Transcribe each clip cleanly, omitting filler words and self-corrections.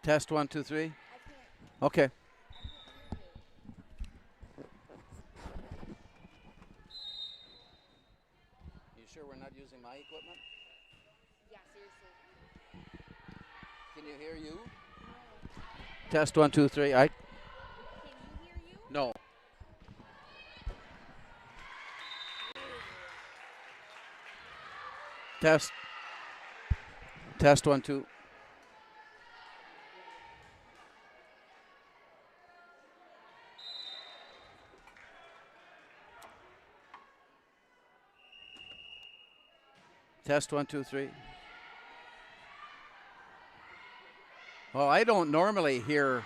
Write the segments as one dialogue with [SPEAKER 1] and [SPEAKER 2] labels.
[SPEAKER 1] Test 1, 2, 3. Okay. You sure we're not using my equipment?
[SPEAKER 2] Yeah, seriously.
[SPEAKER 1] Can you hear you? Test 1, 2, 3. I.
[SPEAKER 2] Can you hear you?
[SPEAKER 1] No. Test. Test 1, 2. Test 1, 2, 3. Well, I don't normally hear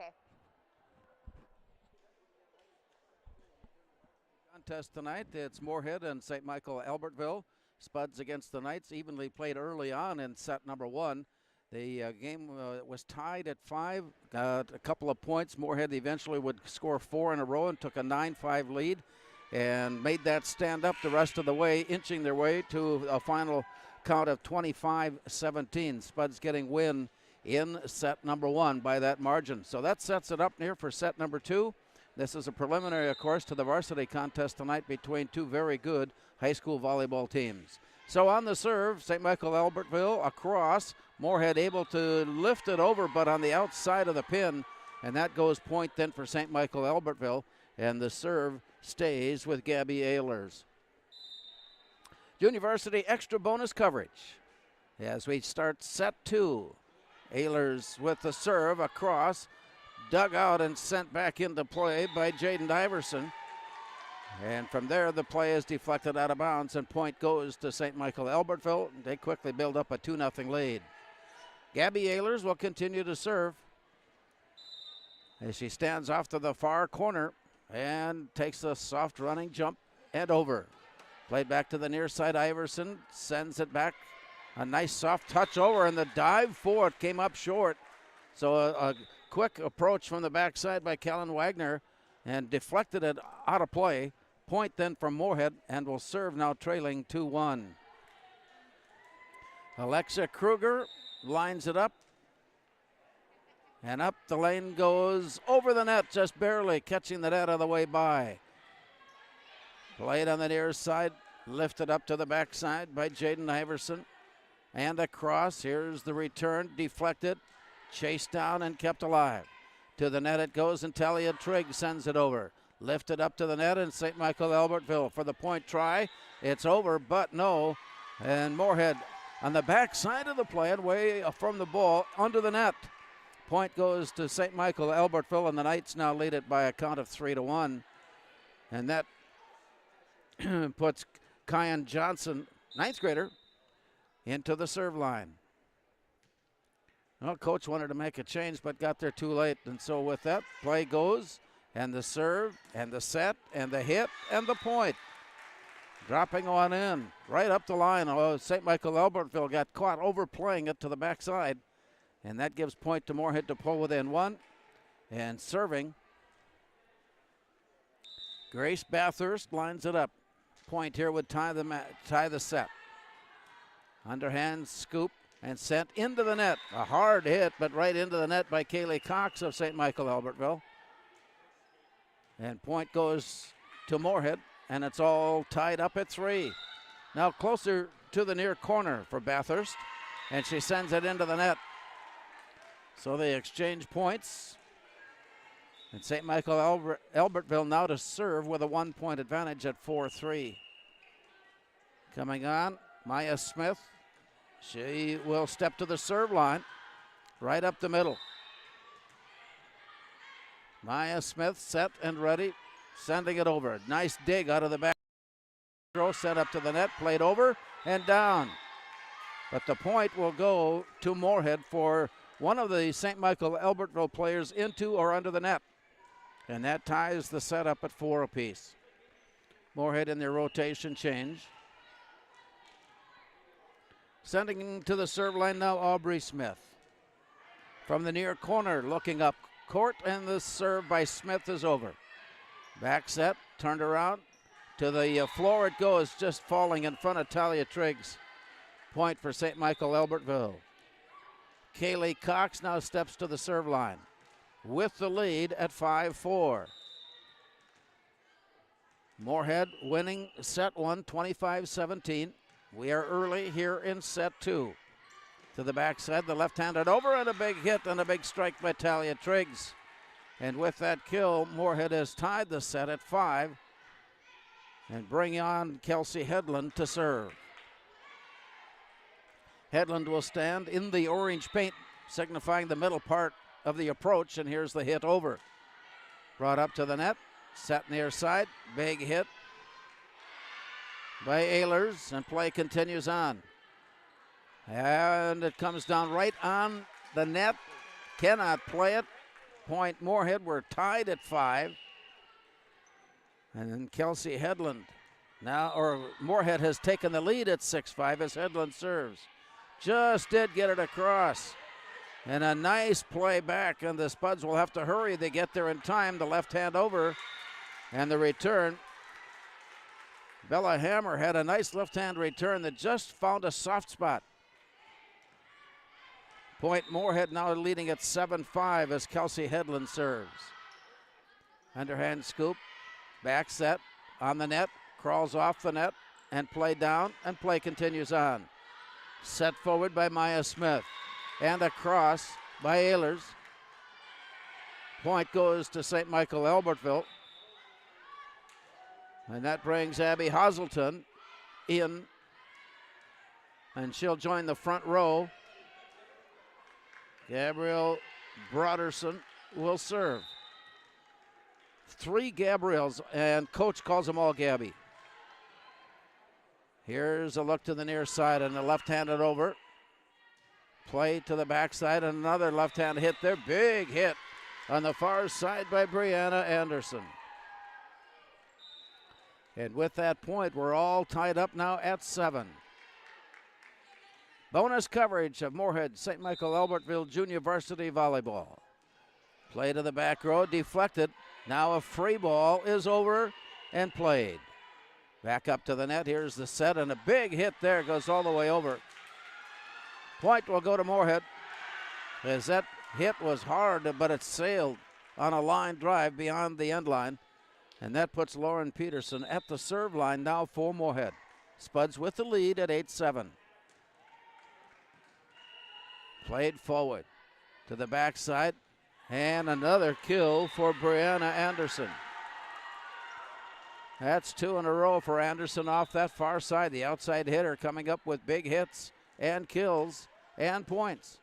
[SPEAKER 2] Okay.
[SPEAKER 1] Contest tonight. It's Moorhead and St. Michael Albertville. Spuds against the Knights, evenly played early on in set number one. The game was tied at 5, got a couple of points. Moorhead eventually would score 4 in a row and took a 9-5 lead and made that stand up the rest of the way, inching their way to a final count of 25-17. Spuds getting win in set number one by that margin. So that sets it up here for set number two. This is a preliminary, of course, to the varsity contest tonight between two very good high school volleyball teams. So on the serve, St. Michael Albertville across. Moorhead able to lift it over, but on the outside of the pin, and that goes point then for St. Michael Albertville, and the serve stays with Gabby Ehlers. Junior varsity extra bonus coverage as we start set two. Ehlers with the serve across, dug out and sent back into play by Jaden Iverson. And from there, the play is deflected out of bounds, and point goes to St. Michael Albertville. They quickly build up a 2-0 lead. Gabby Ehlers will continue to serve as she stands off to the far corner and takes a soft running jump and over. Played back to the near side. Iverson sends it back. A nice soft touch over, and the dive for it came up short. So a quick approach from the backside by Kellen Wagner and deflected it out of play. Point then from Moorhead, and will serve now trailing 2-1. Alexa Kruger lines it up. And up the lane goes over the net, just barely catching the net on the way by. Played on the near side, lifted up to the backside by Jaden Iverson. And across, here's the return, deflected, chased down and kept alive. To the net it goes, and Talia Trigg sends it over. Lifted up to the net, and St. Michael Albertville for the point try. It's over, but no. And Moorhead on the backside of the play, away from the ball, under the net. Point goes to St. Michael Albertville, and the Knights now lead it by a count of 3-1. And that puts Kyan Johnson, ninth grader, into the serve line. Well, coach wanted to make a change, but got there too late. And so with that, play goes, and the serve, and the set, and the hit, and the point. Dropping on in, right up the line. Oh, St. Michael Albertville got caught overplaying it to the backside. And that gives point to Moorhead to pull within one. And serving, Grace Bathurst lines it up. Point here would tie the set. Underhand scoop and sent into the net. A hard hit, but right into the net by Kaylee Cox of St. Michael Albertville. And point goes to Moorhead, and it's all tied up at 3. Now closer to the near corner for Bathurst, and she sends it into the net. So they exchange points. And St. Michael Albertville now to serve with a 1-point advantage at 4-3. Coming on, Maya Smith. She will step to the serve line, right up the middle. Maya Smith set and ready, sending it over. Nice dig out of the back. Throw sent up to the net, played over and down. But the point will go to Moorhead for one of the St. Michael Albertville players into or under the net. And that ties the set up at 4 apiece. Moorhead in their rotation change. Sending to the serve line now, Aubrey Smith. From the near corner, looking up court, and the serve by Smith is over. Back set, turned around. To the floor it goes, just falling in front of Talia Triggs. Point for St. Michael Albertville. Kaylee Cox now steps to the serve line with the lead at 5-4. Moorhead winning set 1, 25-17. We are early here in set 2. To the backside, the left-handed over, and a big hit and a big strike by Talia Triggs. And with that kill, Moorhead has tied the set at 5 and bring on Kelsey Headland to serve. Headland will stand in the orange paint, signifying the middle part of the approach, and here's the hit over. Brought up to the net, set near side, big hit by Ehlers, and play continues on. And it comes down right on the net, cannot play it, point Moorhead. We're tied at 5. And then Kelsey Hedlund Moorhead has taken the lead at 6-5 as Hedlund serves. Just did get it across. And a nice play back, and the Spuds will have to hurry. They get there in time. The left hand over, and the return. Bella Hammer had a nice left hand return that just found a soft spot. Point Moorhead now leading at 7-5 as Kelsey Hedlund serves. Underhand scoop, back set on the net, crawls off the net, and play down, and play continues on. Set forward by Maya Smith, and a cross by Ehlers. Point goes to St. Michael Albertville. And that brings Abby Hazelton in, and she'll join the front row. Gabrielle Broderson will serve. 3 Gabriels, and coach calls them all Gabby. Here's a look to the near side, and a left-handed over. Play to the backside, and another left-hand hit there. Big hit on the far side by Brianna Anderson. And with that point, we're all tied up now at 7. Bonus coverage of Moorhead St. Michael Albertville Junior Varsity Volleyball. Play to the back row, deflected. Now a free ball is over and played. Back up to the net. Here's the set, and a big hit there, goes all the way over. Point will go to Moorhead, as that hit was hard, but it sailed on a line drive beyond the end line. And that puts Lauren Peterson at the serve line now for Moorhead. Spuds with the lead at 8-7. Played forward to the backside, and another kill for Brianna Anderson. That's 2 in a row for Anderson off that far side. The outside hitter coming up with big hits and kills and points.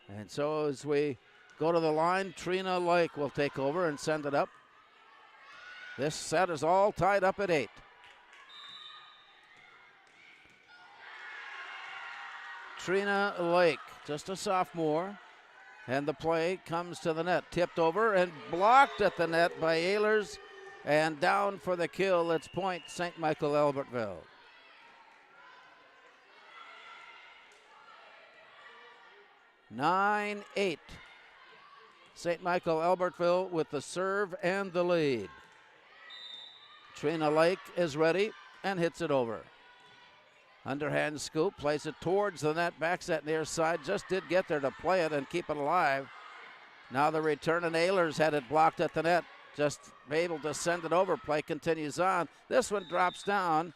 [SPEAKER 1] And so as we go to the line, Trina Lake will take over and send it up. This set is all tied up at 8. Trina Lake, just a sophomore, and the play comes to the net. Tipped over and blocked at the net by Ehlers, and down for the kill. It's point St. Michael Albertville. Nine, 8. St. Michael Albertville with the serve and the lead. Trina Lake is ready and hits it over. Underhand scoop, plays it towards the net, back set near side, just did get there to play it and keep it alive. Now the return, and Ehlers had it blocked at the net, just able to send it over. Play continues on. This one drops down.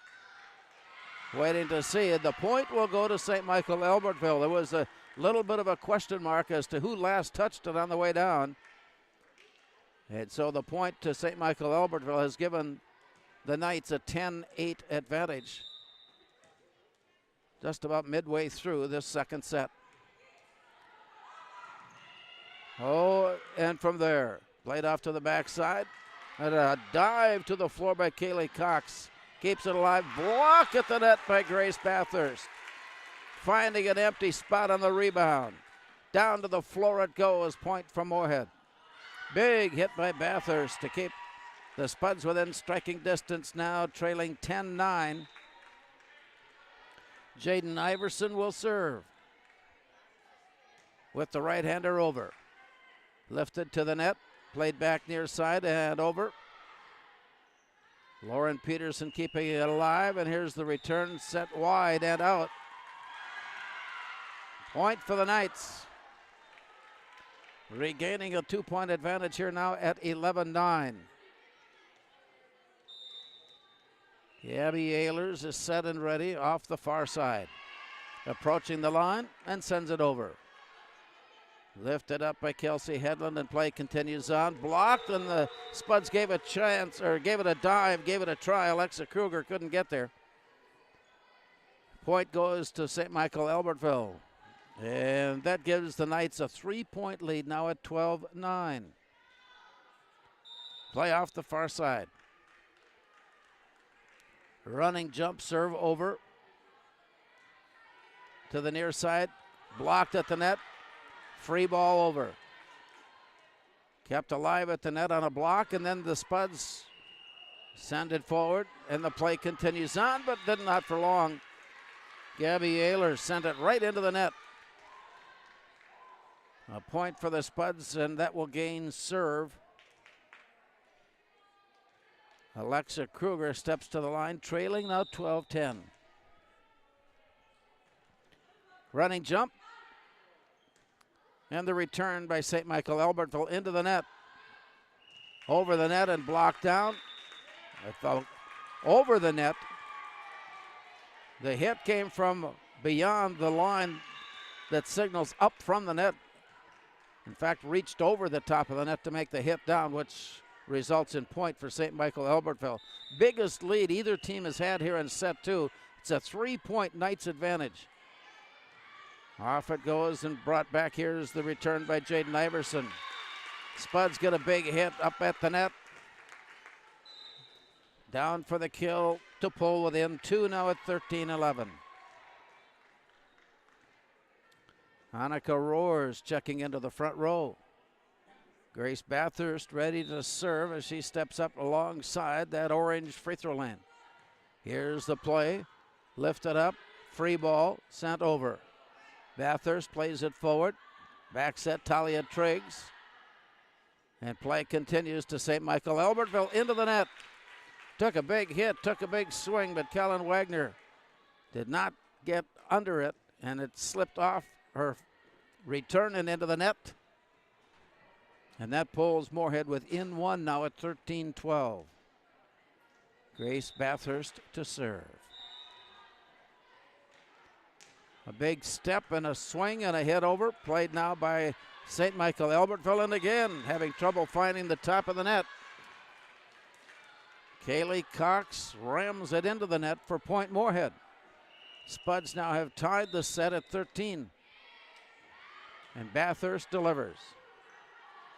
[SPEAKER 1] Waiting to see it. The point will go to St. Michael Albertville. There was a little bit of a question mark as to who last touched it on the way down. And so the point to St. Michael Albertville has given the Knights a 10-8 advantage. Just about midway through this second set. Oh, and from there, played off to the backside. And a dive to the floor by Kaylee Cox. Keeps it alive. Block at the net by Grace Bathurst. Finding an empty spot on the rebound. Down to the floor it goes. Point from Moorhead. Big hit by Bathurst to keep the Spuds within striking distance now, trailing 10-9. Jaden Iverson will serve. With the right-hander over. Lifted to the net. Played back near side and over. Lauren Peterson keeping it alive, and here's the return, set wide and out. Point for the Knights. Regaining a 2-point advantage here now at 11-9. Gabby Ehlers is set and ready off the far side. Approaching the line and sends it over. Lifted up by Kelsey Hedlund, and play continues on. Blocked, and the Spuds gave a chance, or gave it a dive, gave it a try. Alexa Kruger couldn't get there. Point goes to St. Michael Albertville. And that gives the Knights a 3-point lead now at 12-9. Play off the far side. Running jump serve over to the near side. Blocked at the net. Free ball over. Kept alive at the net on a block, and then the Spuds send it forward, and the play continues on, but did not for long. Gabby Ayler sent it right into the net. A point for the Spuds, and that will gain serve. Alexa Kruger steps to the line, trailing now 12-10. Running jump. And the return by St. Michael Albertville into the net. Over the net and blocked down. Over the net. The hit came from beyond the line that signals up from the net. In fact, reached over the top of the net to make the hit down, which results in point for St. Michael Albertville. Biggest lead either team has had here in set two. It's a 3-point Knights advantage. Off it goes and brought back. Here's the return by Jaden Iverson. Spuds get a big hit up at the net. Down for the kill to pull within two now at 13-11. Annika Roars checking into the front row. Grace Bathurst ready to serve as she steps up alongside that orange free throw line. Here's the play. Lifted up. Free ball sent over. Bathurst plays it forward. Back set Talia Triggs. And play continues to St. Michael Albertville into the net. Took a big hit, took a big swing, but Kellen Wagner did not get under it, and it slipped off her return and into the net. And that pulls Moorhead within one now at 13-12. Grace Bathurst to serve. A big step and a swing and a hit over. Played now by St. Michael Albertville, and again having trouble finding the top of the net. Kaylee Cox rams it into the net for Point Moorhead. Spuds now have tied the set at 13. And Bathurst delivers.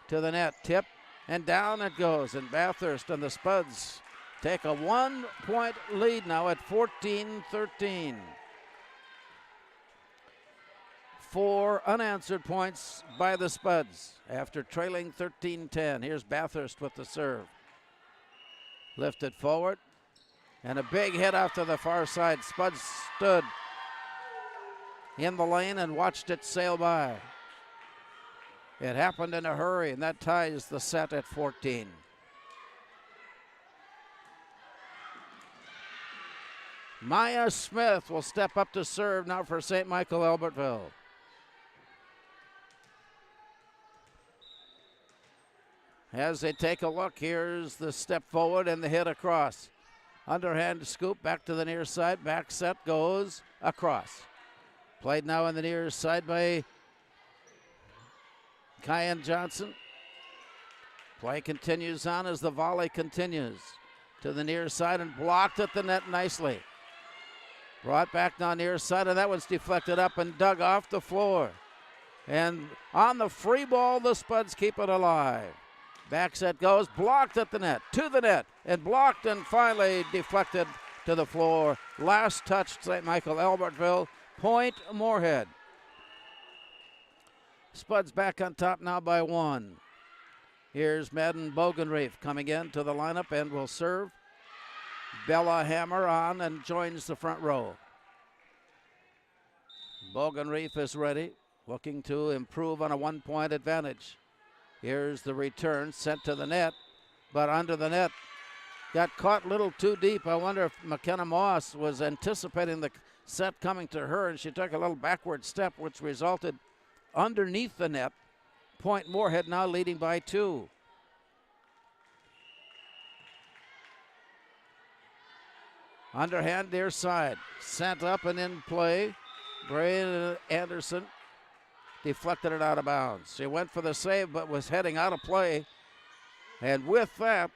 [SPEAKER 1] To the net, tip, and down it goes. And Bathurst and the Spuds take a 1-point lead now at 14-13. 4 unanswered points by the Spuds after trailing 13-10. Here's Bathurst with the serve. Lifted forward, and a big hit off to the far side. Spuds stood in the lane and watched it sail by. It happened in a hurry, and that ties the set at 14. Maya Smith will step up to serve now for St. Michael Albertville. As they take a look, here's the step forward and the hit across. Underhand scoop back to the near side. Back set goes across. Played now on the near side by Kyan Johnson. Play continues on as the volley continues. To the near side and blocked at the net nicely. Brought back now near side, and that one's deflected up and dug off the floor. And on the free ball, the Spuds keep it alive. Back set goes, blocked at the net, to the net, and blocked and finally deflected to the floor. Last touch, St. Michael Albertville, Point Moorhead. Spuds back on top now by 1. Here's Madden Bogenreef coming into the lineup and will serve. Bella Hammer on and joins the front row. Bogenreef is ready, looking to improve on a 1-point advantage. Here's the return, sent to the net, but under the net. Got caught a little too deep. I wonder if McKenna Moss was anticipating the set coming to her, and she took a little backward step, which resulted underneath the net. Point Moorhead now leading by 2. Underhand near side, sent up and in play. Brian Anderson deflected it out of bounds. She went for the save but was heading out of play. And with that,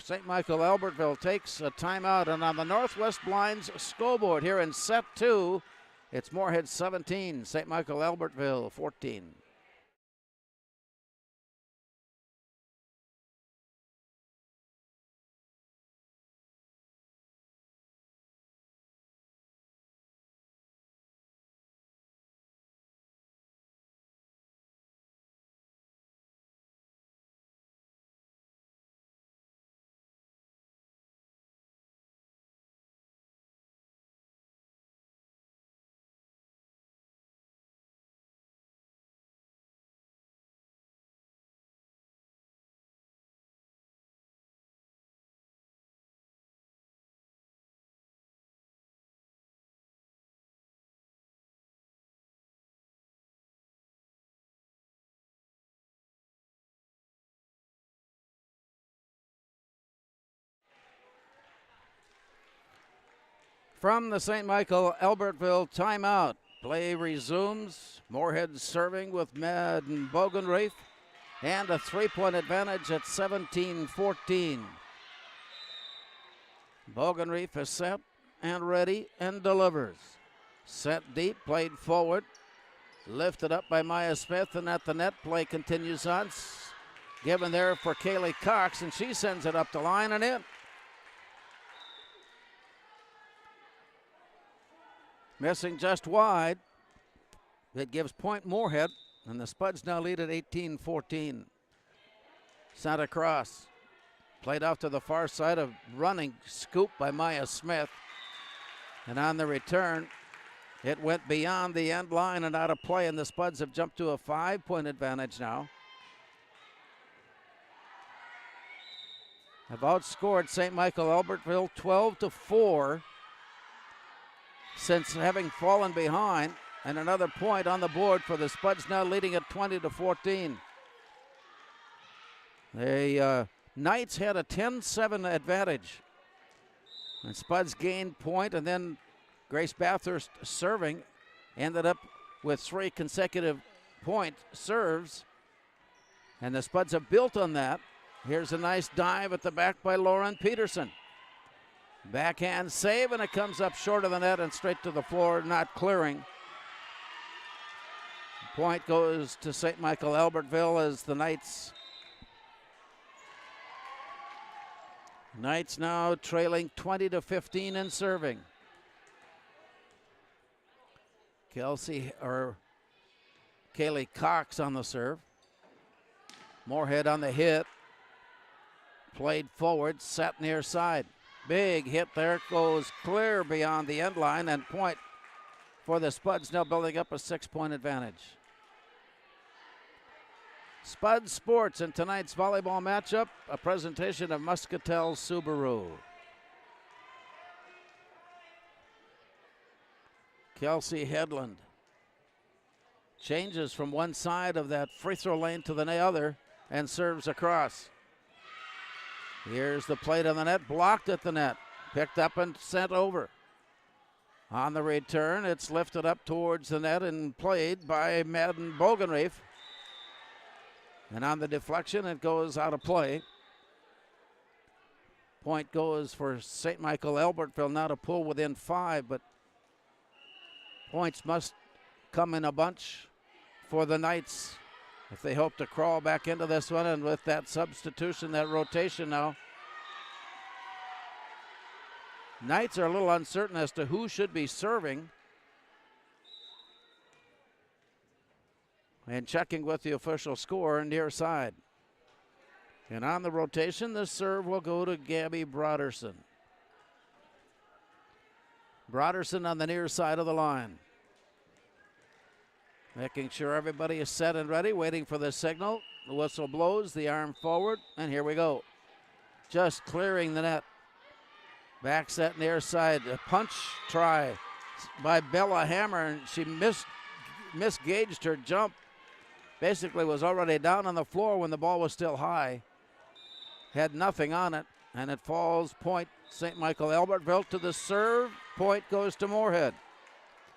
[SPEAKER 1] St. Michael Albertville takes a timeout. And on the Northwest Blinds scoreboard here in set 2, it's Moorhead 17, St. Michael Albertville 14. From the St. Michael Albertville timeout, play resumes. Moorhead serving with Madden Bogenreef, and a 3-point advantage at 17-14. Bogenreef is set and ready and delivers. Set deep, played forward, lifted up by Maya Smith, and at the net, play continues on. Given there for Kaylee Cox, and she sends it up the line and in. Missing just wide. It gives point Moorhead, and the Spuds now lead at 18-14. Sent across. Played off to the far side, of running scoop by Maya Smith. And on the return, it went beyond the end line and out of play, and the Spuds have jumped to a 5-point advantage now. Have outscored St. Michael Albertville 12-4 since having fallen behind, and another point on the board for the Spuds, now leading at 20-14. The Knights had a 10-7 advantage, and Spuds gained point, and then Grace Bathurst serving ended up with 3 consecutive point serves, and the Spuds have built on that. Here's a nice dive at the back by Lauren Peterson. Backhand save, and it comes up short of the net and straight to the floor, not clearing. Point goes to St. Michael Albertville as the Knights now trailing 20-15 in serving. Kaylee Cox on the serve. Moorhead on the hit. Played forward, set near side. Big hit there, goes clear beyond the end line, and point for the Spuds, now building up a 6-point advantage. Spuds Sports in tonight's volleyball matchup, a presentation of Muscatel Subaru. Kelsey Headland changes from one side of that free throw lane to the other and serves across. Here's the plate on the net, blocked at the net, picked up and sent over. On the return, it's lifted up towards the net and played by Madden Bogenreef. And on the deflection, it goes out of play. Point goes for St. Michael Albertville now to pull within 5, but points must come in a bunch for the Knights if they hope to crawl back into this one. And with that substitution, that rotation now, Knights are a little uncertain as to who should be serving. And checking with the official score near side. And on the rotation, the serve will go to Gabby Broderson. Broderson on the near side of the line. Making sure everybody is set and ready, waiting for the signal. The whistle blows, the arm forward, and here we go. Just clearing the net. Back set near side. A punch try by Bella Hammer, and she misgauged her jump. Basically was already down on the floor when the ball was still high. Had nothing on it, and it falls point St. Michael Albertville to the serve. Point goes to Moorhead.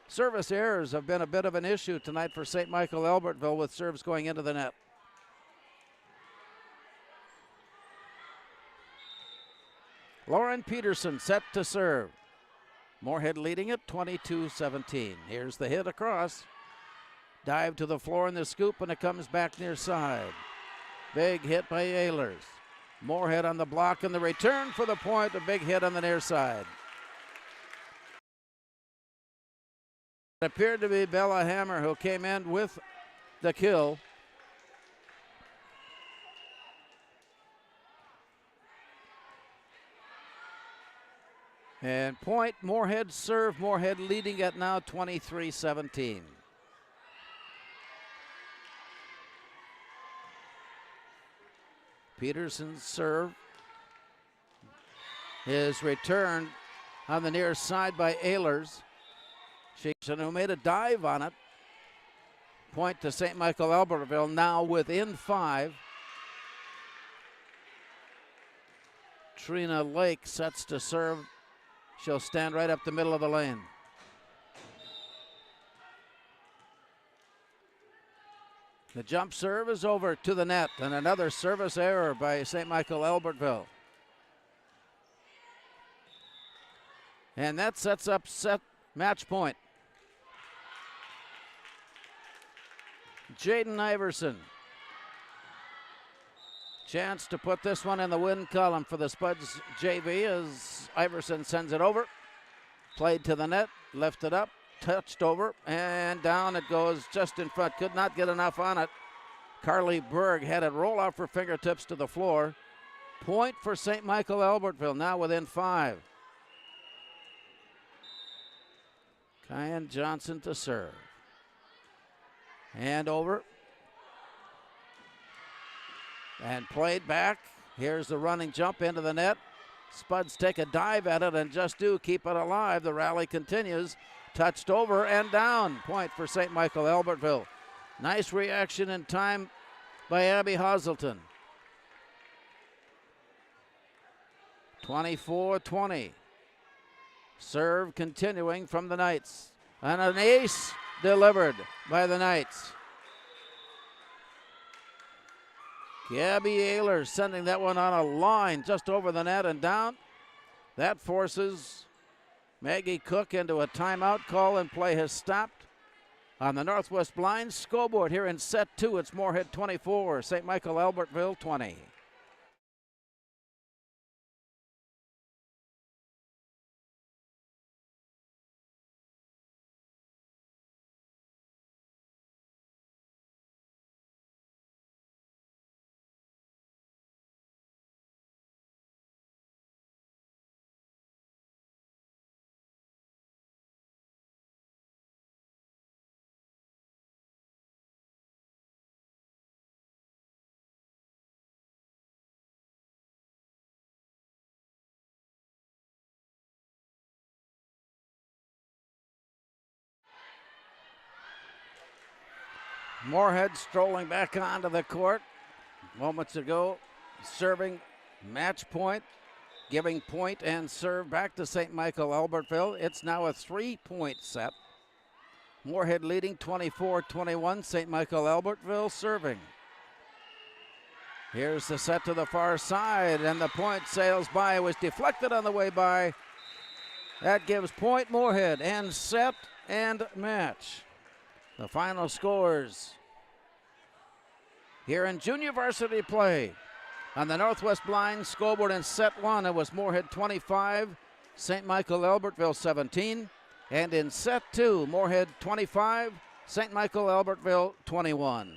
[SPEAKER 1] Service errors have been a bit of an issue tonight for St. Michael Albertville, with serves going into the net. Lauren Peterson set to serve. Moorhead leading it 22-17. Here's the hit across. Dive to the floor in the scoop, and it comes back near side. Big hit by Ehlers. Moorhead on the block, and the return for the point. A big hit on the near side. It appeared to be Bella Hammer who came in with the kill. And point Moorhead serve. Moorhead leading at now 23-17. Peterson's serve is returned on the near side by Ehlers. Who made a dive on it. Point to St. Michael Albertville, now within 5. Trina Lake sets to serve. She'll stand right up the middle of the lane. The jump serve is over to the net, and another service error by St. Michael Albertville. And that sets up match point. Jaden Iverson. Chance to put this one in the win column for the Spuds JV as Iverson sends it over. Played to the net, lifted up, touched over, and down it goes just in front. Could not get enough on it. Carly Berg had it roll off her fingertips to the floor. Point for St. Michael Albertville, now within 5. Kyan Johnson to serve. And over. And played back. Here's the running jump into the net. Spuds take a dive at it and just do keep it alive. The rally continues. Touched over and down. Point for St. Michael Albertville. Nice reaction in time by Abby Hazelton. 24-20. Serve continuing from the Knights. And an ace delivered by the Knights. Gabby Ayler sending that one on a line just over the net and down. That forces Maggie Cook into a timeout call, and play has stopped. On the Northwest Blinds scoreboard here in set 2, it's Moorhead 24, St. Michael Albertville 20. Moorhead strolling back onto the court. Moments ago, serving match point, giving point and serve back to St. Michael Albertville. It's now a 3-point set. Moorhead leading 24-21. St. Michael Albertville serving. Here's the set to the far side, and the point sails by. It was deflected on the way by. That gives point Moorhead, and set and match. The final scores here in junior varsity play. On the Northwest Blinds scoreboard in set 1, it was Moorhead 25, St. Michael Albertville 17. And in set 2, Moorhead 25, St. Michael Albertville 21.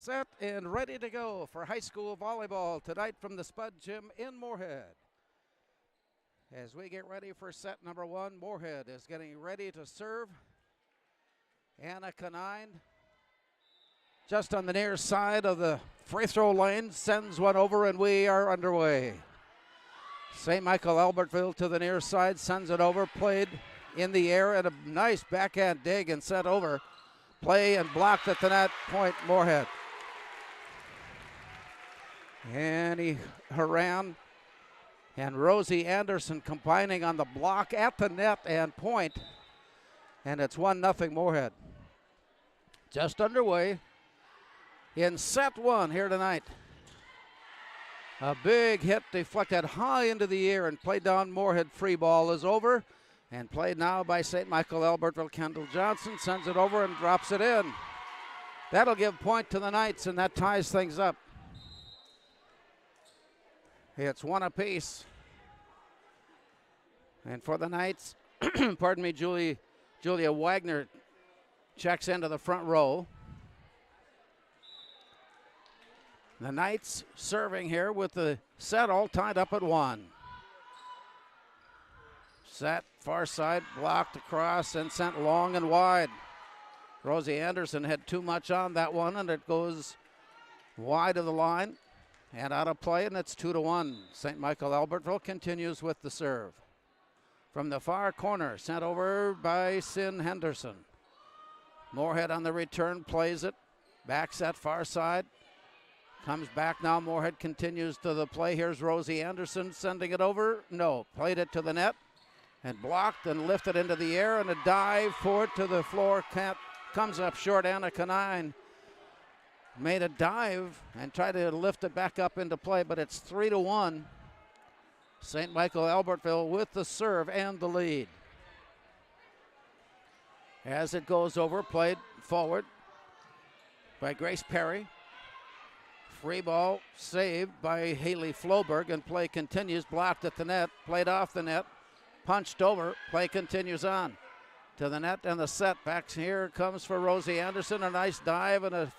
[SPEAKER 1] Set and ready to go for high school volleyball tonight from the Spud Gym in Moorhead. As we get ready for set number one, Moorhead is getting ready to serve. Anna Canine, just on the near side of the free throw lane, sends one over and we are underway. St. Michael Albertville to the near side, sends it over, played in the air and a nice backhand dig and sent over. Play and blocked at the net, point Moorhead. Annie Haran and Rosie Anderson combining on the block at the net and point. And it's 1-0 Moorhead. Just underway in set one here tonight. A big hit deflected high into the air and played down Moorhead. Free ball is over and played now by St. Michael Albertville. Kendall Johnson sends it over and drops it in. That'll give point to the Knights and that ties things up. It's one apiece. And for the Knights, pardon me, Julia Wagner checks into the front row. The Knights serving here with the set all tied up at 1. Set far side, blocked across and sent long and wide. Rosie Anderson had too much on that one and it goes wide of the line and out of play, and it's 2-1. St. Michael Albertville continues with the serve. From the far corner, sent over by Sin Henderson. Moorhead on the return, plays it. Back set far side. Comes back now, Moorhead continues to the play. Here's Rosie Anderson sending it over. No, played it to the net and blocked and lifted into the air and a dive for it to the floor. Comes up short. Anna Canine made a dive and tried to lift it back up into play, but it's 3-1. St. Michael Albertville with the serve and the lead. As it goes over, played forward by Grace Perry. Free ball saved by Haley Floberg and play continues. Blocked at the net, played off the net, punched over, play continues on. To the net and the set. Back here comes for Rosie Anderson. A nice dive and a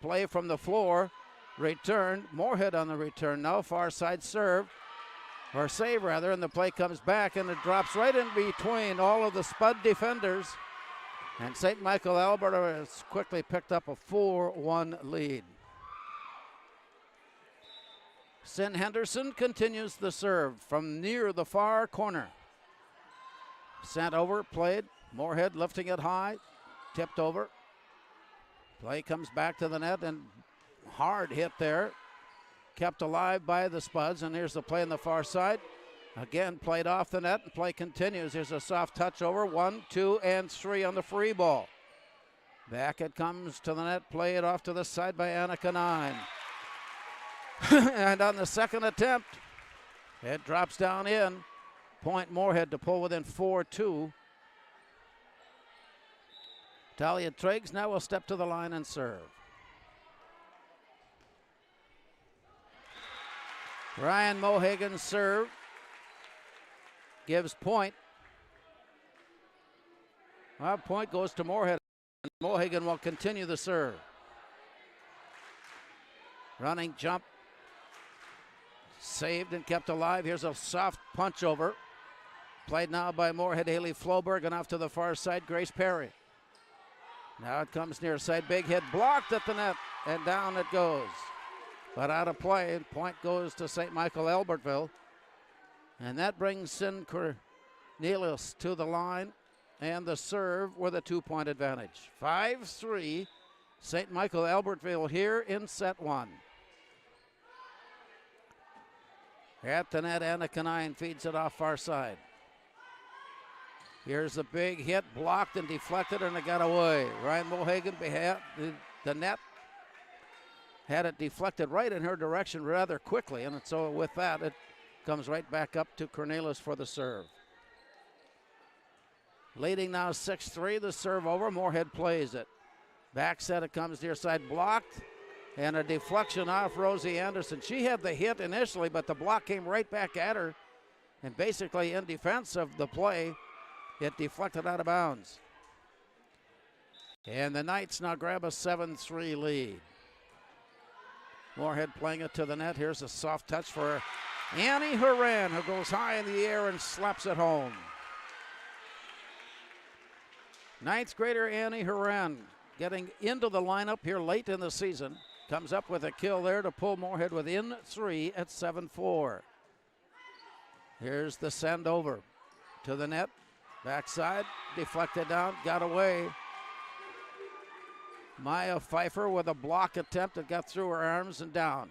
[SPEAKER 1] play from the floor. Return. Moorhead on the return now. Far side serve. Or save rather. And the play comes back and it drops right in between all of the Spud defenders. And St. Michael Alberta has quickly picked up a 4-1 lead. Sin Henderson continues the serve from near the far corner. Sent over, played. Moorhead lifting it high, tipped over. Play comes back to the net and hard hit there. Kept alive by the Spuds, and here's the play on the far side. Again, played off the net, and play continues. Here's a soft touch over, 1, 2, and 3 on the free ball. Back it comes to the net, play it off to the side by Anna Canine. And on the second attempt, it drops down in. Point Moorhead to pull within 4-2. Talia Triggs now will step to the line and serve. Ryan Mohagan's serve gives point. Well, point goes to Moorhead. Mohagan will continue the serve. Running jump. Saved and kept alive. Here's a soft punch over. Played now by Moorhead. Haley Floberg and off to the far side, Grace Perry. Now it comes near side. Big hit blocked at the net and down it goes. But out of play. Point goes to St. Michael Albertville. And that brings Sin Cornelius to the line and the serve with a 2-point advantage. 5-3. St. Michael Albertville here in set one. At the net, Anna Canine feeds it off far side. Here's the big hit, blocked and deflected, and it got away. Ryan Mohagan behind the net. Had it deflected right in her direction rather quickly, and so with that, it comes right back up to Cornelius for the serve. Leading now 6-3, the serve over. Moorhead plays it. Back set, it comes near side, blocked. And a deflection off Rosie Anderson. She had the hit initially, but the block came right back at her. And basically in defense of the play, it deflected out of bounds. And the Knights now grab a 7-3 lead. Moorhead playing it to the net. Here's a soft touch for Annie Horan, who goes high in the air and slaps it home. Ninth grader Annie Horan getting into the lineup here late in the season. Comes up with a kill there to pull Moorhead within 3 at 7-4. Here's the send over to the net. Backside, deflected down, got away. Maya Pfeiffer with a block attempt that got through her arms and down.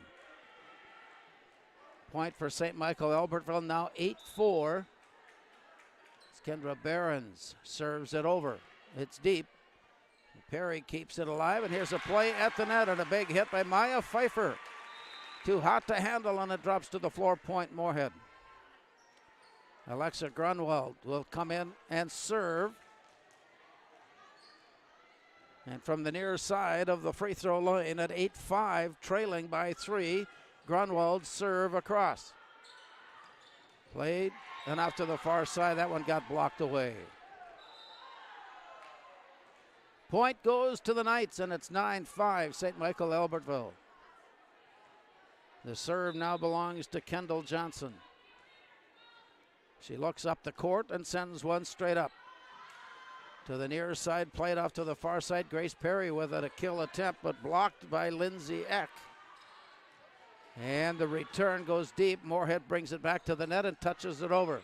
[SPEAKER 1] Point for St. Michael Albertville, now 8-4. Kendra Behrens serves it over. It's deep. Perry keeps it alive, and here's a play at the net and a big hit by Maya Pfeiffer. Too hot to handle, and it drops to the floor. Point Moorhead. Alexa Grunwald will come in and serve. And from the near side of the free throw line at 8-5, trailing by 3, Grunwald serve across. Played and out to the far side. That one got blocked away. Point goes to the Knights, and it's 9-5, St. Michael Albertville. The serve now belongs to Kendall Johnson. She looks up the court and sends one straight up. To the near side, played off to the far side. Grace Perry with a kill attempt, but blocked by Lindsay Eck. And the return goes deep. Moorhead brings it back to the net and touches it over.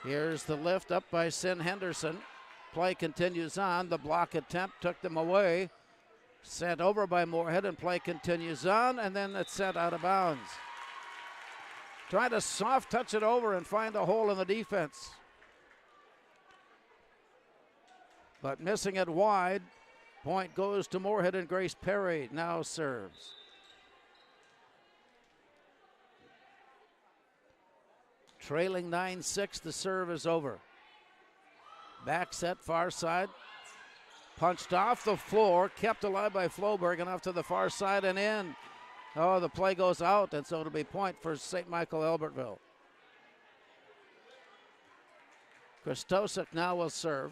[SPEAKER 1] Here's the lift up by Sin Henderson. Play continues on. The block attempt took them away. Sent over by Moorhead, and play continues on, and then it's sent out of bounds. Trying to soft touch it over and find a hole in the defense. But missing it wide. Point goes to Moorhead, and Grace Perry now serves. Trailing 9-6, the serve is over. Back set, far side. Punched off the floor, kept alive by Floberg, and off to the far side and in. Oh, the play goes out, and so it'll be point for St. Michael Albertville. Christosik now will serve.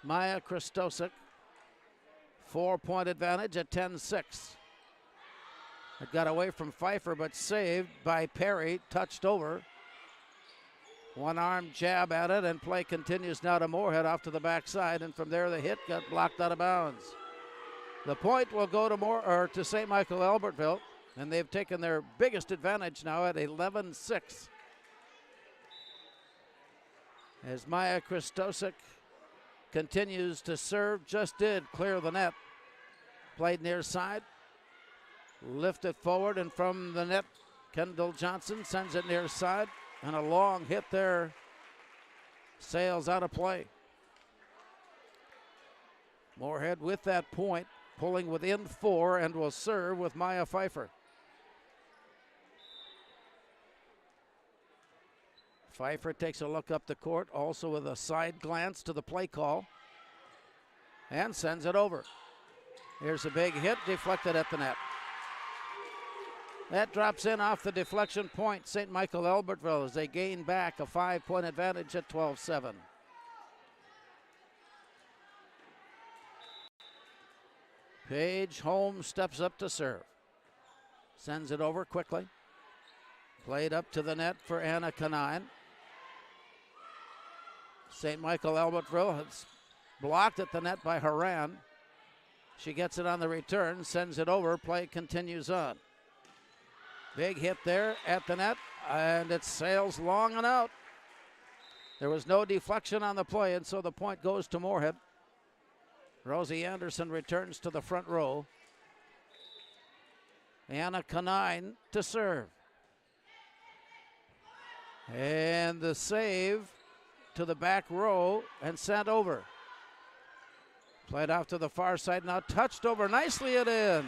[SPEAKER 1] Maya Christosik, 4-point advantage at 10-6. It got away from Pfeiffer, but saved by Perry, touched over. One arm jab at it, and play continues now to Moorhead off to the backside, and from there the hit got blocked out of bounds. The point will go to St. Michael Albertville, and they've taken their biggest advantage now at 11-6. As Maya Christosik continues to serve, just did clear the net. Played near side, lifted forward, and from the net, Kendall Johnson sends it near side. And a long hit there, sails out of play. Moorhead with that point, pulling within 4, and will serve with Maya Pfeiffer. Pfeiffer takes a look up the court, also with a side glance to the play call, and sends it over. Here's a big hit, deflected at the net. That drops in off the deflection point. St. Michael Albertville as they gain back a 5-point advantage at 12-7. Paige Holmes steps up to serve. Sends it over quickly. Played up to the net for Anna Kanine. St. Michael Albertville has blocked at the net by Haran. She gets it on the return, sends it over. Play continues on. Big hit there at the net, and it sails long and out. There was no deflection on the play, and so the point goes to Moorhead. Rosie Anderson returns to the front row. Anna Kanine to serve. And the save to the back row and sent over. Played off to the far side, now touched over nicely and in.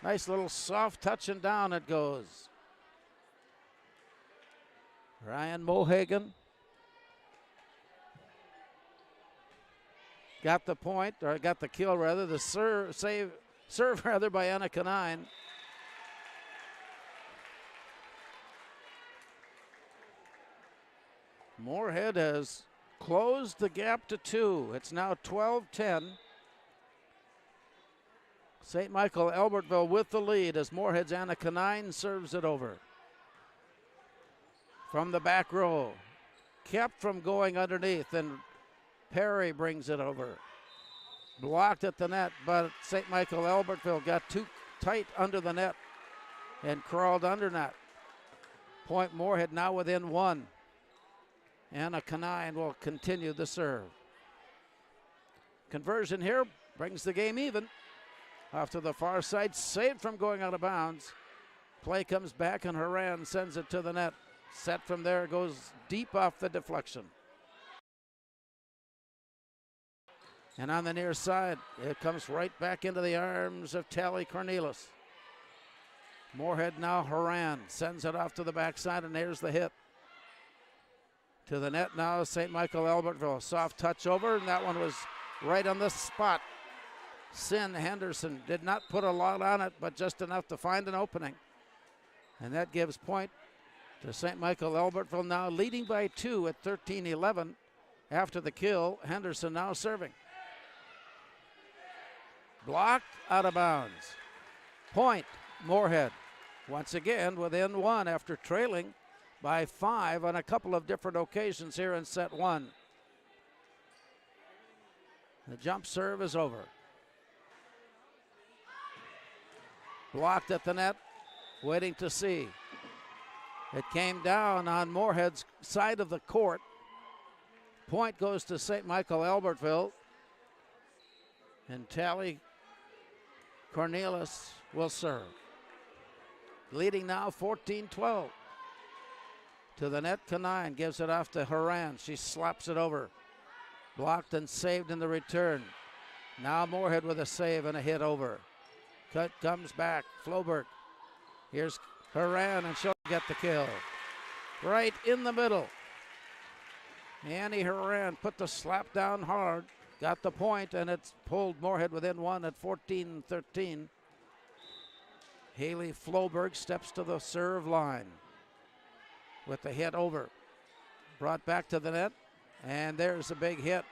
[SPEAKER 1] Nice little soft touch and down it goes. Ryan Mohagan got the point, or got the kill rather, the serve rather by Anna Kanine. Moorhead has closed the gap to 2. It's now 12-10. St. Michael Albertville with the lead as Moorhead's Anna Canine serves it over. From the back row, kept from going underneath, and Perry brings it over. Blocked at the net, but St. Michael Albertville got too tight under the net and crawled under net. Point Moorhead now within one. Anna Canine will continue the serve. Conversion here brings the game even. Off to the far side, saved from going out of bounds. Play comes back and Horan sends it to the net. Set from there, goes deep off the deflection. And on the near side, it comes right back into the arms of Tally Cornelis. Moorhead now, Horan sends it off to the backside, and there's the hit. To the net now, St. Michael Albertville. Soft touch over, and that one was right on the spot. Sin Henderson did not put a lot on it, but just enough to find an opening. And that gives point to St. Michael Albertville, now leading by 2 at 13-11 after the kill. Henderson now serving. Blocked, out of bounds. Point, Moorhead. Once again within 1 after trailing by 5 on a couple of different occasions here in set 1. The jump serve is over. Blocked at the net, waiting to see. It came down on Moorhead's side of the court. Point goes to St. Michael Albertville. And Tally Cornelis will serve. Leading now 14-12. To the net, Canine gives it off to Horan. She slaps it over. Blocked and saved in the return. Now Moorhead with a save and a hit over. Cut comes back, Floberg. Here's Horan, and she'll get the kill. Right in the middle. Annie Horan put the slap down hard, got the point, and it's pulled Moorhead within 1 at 14-13. Haley Floberg steps to the serve line with the hit over. Brought back to the net, and there's a big hit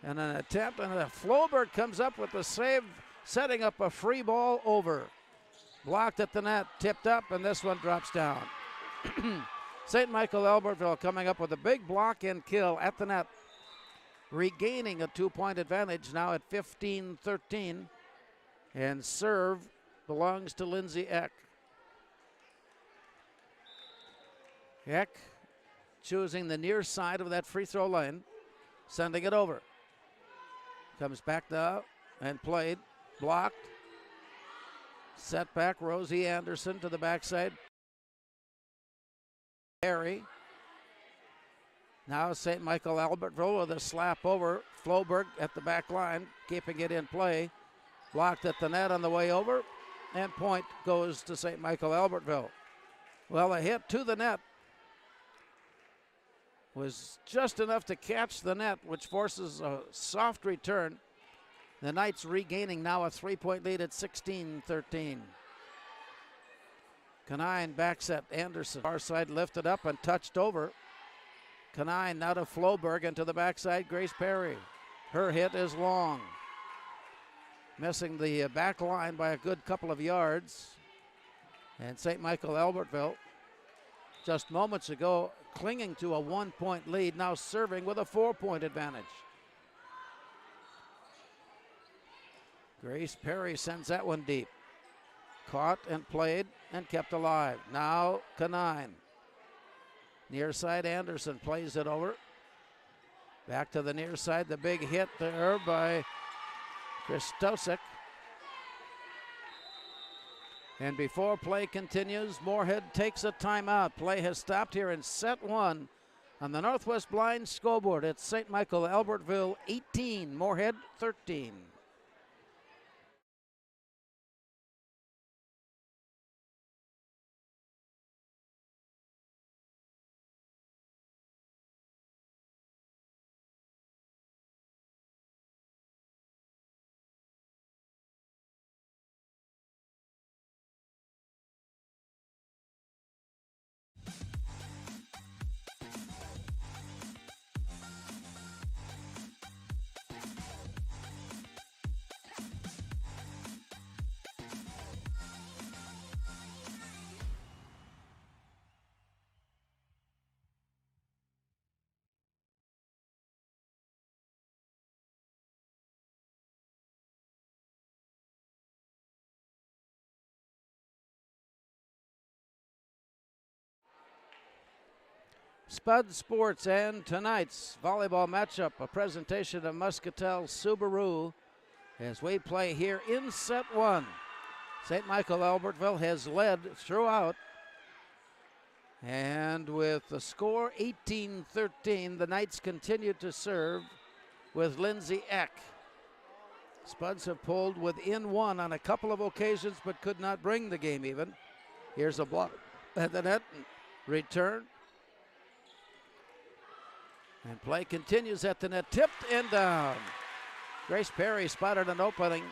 [SPEAKER 1] and an attempt, and Floberg comes up with the save, setting up a free ball over. Blocked at the net, tipped up, and this one drops down. St. Michael Albertville coming up with a big block and kill at the net, regaining a 2-point advantage now at 15-13, and serve belongs to Lindsay Eck. Eck choosing the near side of that free throw line, sending it over. Comes back now and played, blocked. Set back, Rosie Anderson to the backside. Perry. Now St. Michael Albertville with a slap over. Floberg at the back line, keeping it in play. Blocked at the net on the way over, and point goes to St. Michael Albertville. Well, a hit to the net was just enough to catch the net, which forces a soft return. The Knights regaining now a 3-point lead at 16-13. Canine back set, Anderson. Far side lifted up and touched over. Canine now to Floberg and to the backside, Grace Perry. Her hit is long. Missing the back line by a good couple of yards. And St. Michael Albertville, just moments ago, clinging to a 1-point lead, now serving with a 4-point advantage. Grace Perry sends that one deep. Caught and played and kept alive. Now Canine. Near side, Anderson plays it over. Back to the near side, the big hit there by Christosik. And before play continues, Moorhead takes a timeout. Play has stopped here in set 1 on the Northwest Blind scoreboard. It's St. Michael Albertville 18, Moorhead 13. Spud Sports and tonight's volleyball matchup, a presentation of Muscatel Subaru as we play here in set one. St. Michael Albertville has led throughout, and with the score 18-13, the Knights continue to serve with Lindsay Eck. Spuds have pulled within one on a couple of occasions but could not bring the game even. Here's a block at the net, return. And play continues at the net, tipped and down. Grace Perry spotted an opening,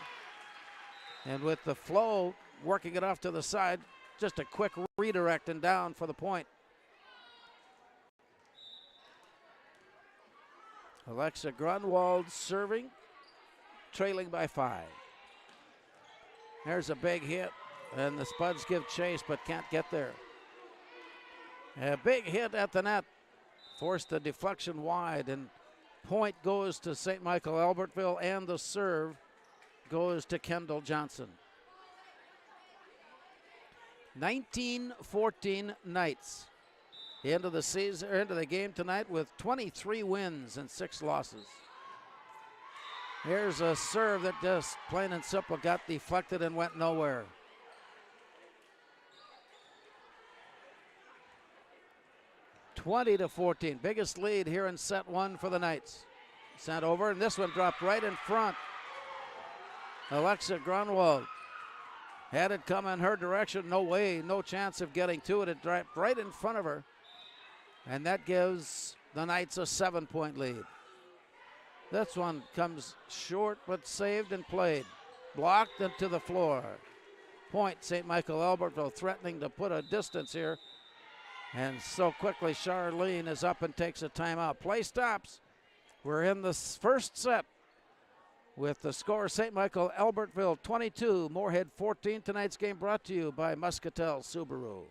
[SPEAKER 1] and with the flow working it off to the side, just a quick redirect and down for the point. Alexa Grunwald serving, trailing by 5. There's a big hit, and the Spuds give chase but can't get there. A big hit at the net forced the deflection wide, and point goes to St. Michael Albertville, and the serve goes to Kendall Johnson. 19-14 Knights. The end of the season, end of the game tonight with 23 wins and 6 losses. Here's a serve that just plain and simple got deflected and went nowhere. (20-14), biggest lead here in set one for the Knights. Sent over, and this one dropped right in front. Alexa Grunwald had it come in her direction. No way, no chance of getting to it. It dropped right in front of her, and that gives the Knights a 7-point lead. This one comes short, but saved and played. Blocked into the floor. Point, St. Michael Albertville threatening to put a distance here. And so quickly Charlene is up and takes a timeout. Play stops. We're in the first set with the score St. Michael Albertville 22, Moorhead 14. Tonight's game brought to you by Muscatel Subaru.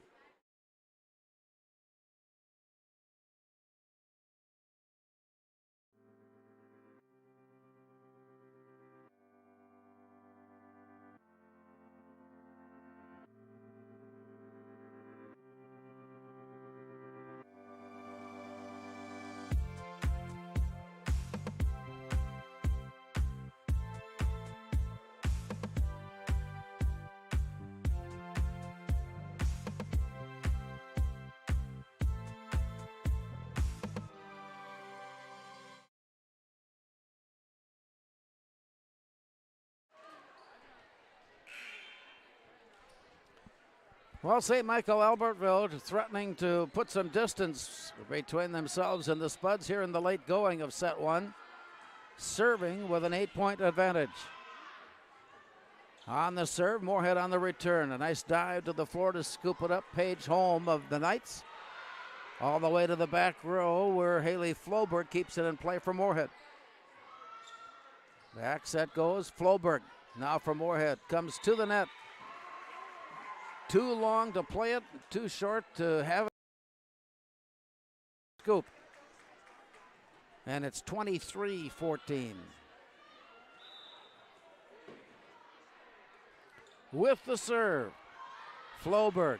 [SPEAKER 1] Well, St. Michael Albertville threatening to put some distance between themselves and the Spuds here in the late going of set one. Serving with an 8-point advantage. On the serve, Moorhead on the return. A nice dive to the floor to scoop it up. Page home of the Knights. All the way to the back row where Haley Floberg keeps it in play for Moorhead. Back set goes Floberg. Now for Moorhead. Comes to the net. Too long to play it, too short to have it. Scoop. And it's 23-14. With the serve, Floberg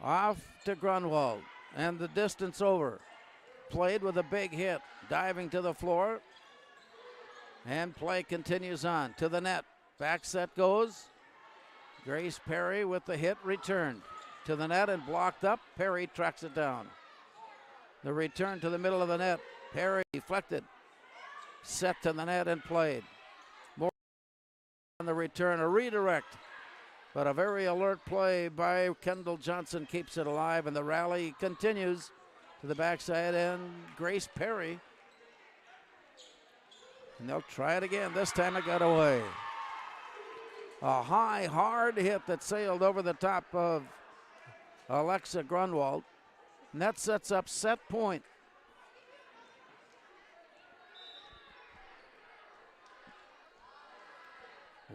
[SPEAKER 1] off to Grunwald, and the distance over. Played with a big hit, diving to the floor, and play continues on to the net. Back set goes. Grace Perry with the hit returned to the net and blocked up. Perry tracks it down. The return to the middle of the net. Perry deflected, set to the net and played. More on the return, a redirect, but a very alert play by Kendall Johnson keeps it alive, and the rally continues to the backside, and Grace Perry. And they'll try it again. This time it got away. A high, hard hit that sailed over the top of Alexa Grunwald. And that sets up set point.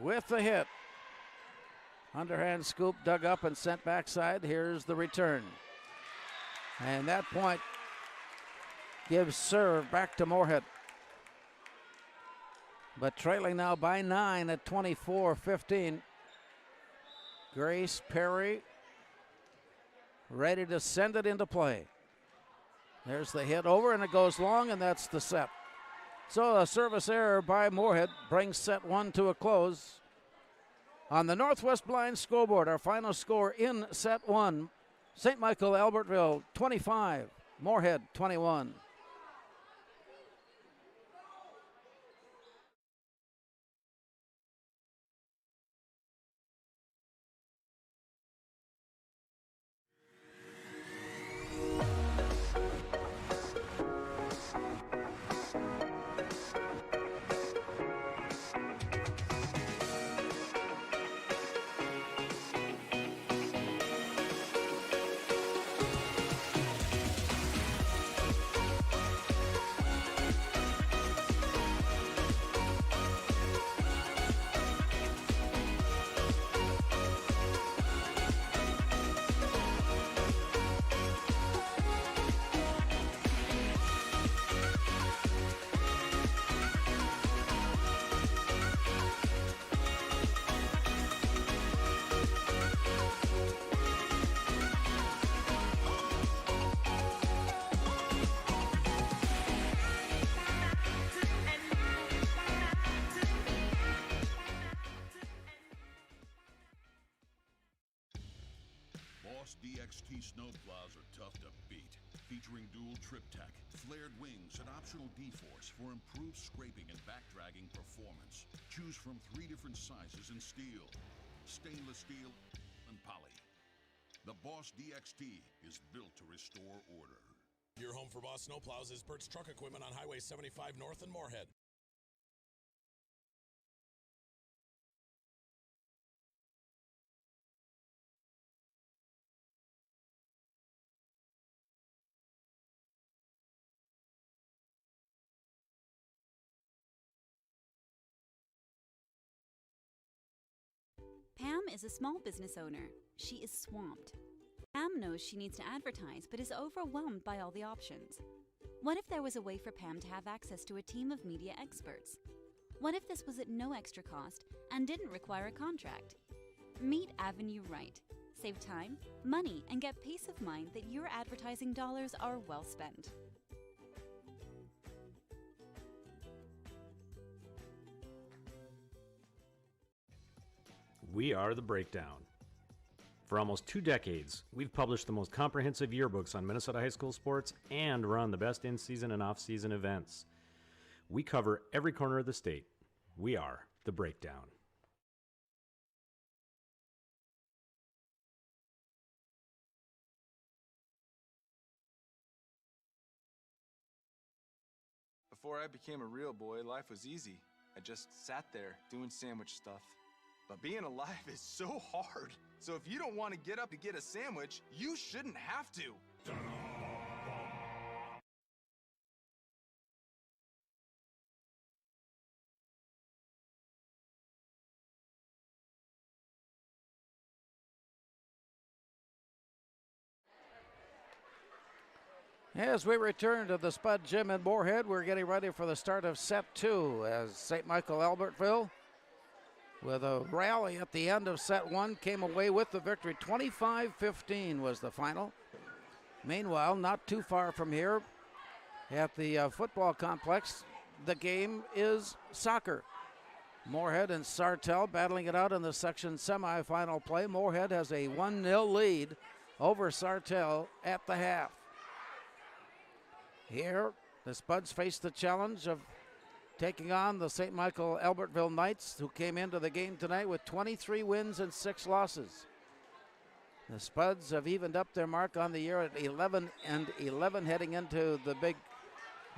[SPEAKER 1] With the hit. Underhand scoop dug up and sent backside. Here's the return. And that point gives serve back to Moorhead. But trailing now by 9 at 24-15. Grace Perry ready to send it into play. There's the hit over, and it goes long, and that's the set. So a service error by Moorhead brings set 1 to a close. On the Northwest Blind scoreboard, our final score in set 1, St. Michael Albertville 25, Moorhead 21.
[SPEAKER 3] Boss DXT snowplows are tough to beat. Featuring dual trip tech, flared wings, and optional D-force for improved scraping and backdragging performance. Choose from 3 different sizes in steel, stainless steel, and poly. The Boss DXT is built to restore order.
[SPEAKER 4] Your home for Boss snowplows is Bert's Truck Equipment on Highway 75 North in Moorhead.
[SPEAKER 5] Pam is a small business owner. She is swamped. Pam knows she needs to advertise, but is overwhelmed by all the options. What if there was a way for Pam to have access to a team of media experts? What if this was at no extra cost and didn't require a contract? Meet Avenue Right. Save time, money, and get peace of mind that your advertising dollars are well spent.
[SPEAKER 6] We are The Breakdown. For almost 2 decades, we've published the most comprehensive yearbooks on Minnesota high school sports and run the best in-season and off-season events. We cover every corner of the state. We are The Breakdown.
[SPEAKER 7] Before I became a real boy, life was easy. I just sat there doing sandwich stuff. But being alive is so hard. So if you don't want to get up to get a sandwich, you shouldn't have to.
[SPEAKER 1] As we return to the Spud Gym in Moorhead, we're getting ready for the start of set 2 as St. Michael Albertville, with a rally at the end of set 1, came away with the victory. 25-15 was the final. Meanwhile, not too far from here at the football complex, the game is soccer. Moorhead and Sartell battling it out in the section semifinal play. Moorhead has a 1-0 lead over Sartell at the half. Here, the Spuds face the challenge of taking on the St. Michael Albertville Knights, who came into the game tonight with 23 wins and 6 losses. The Spuds have evened up their mark on the year at 11-11 heading into the big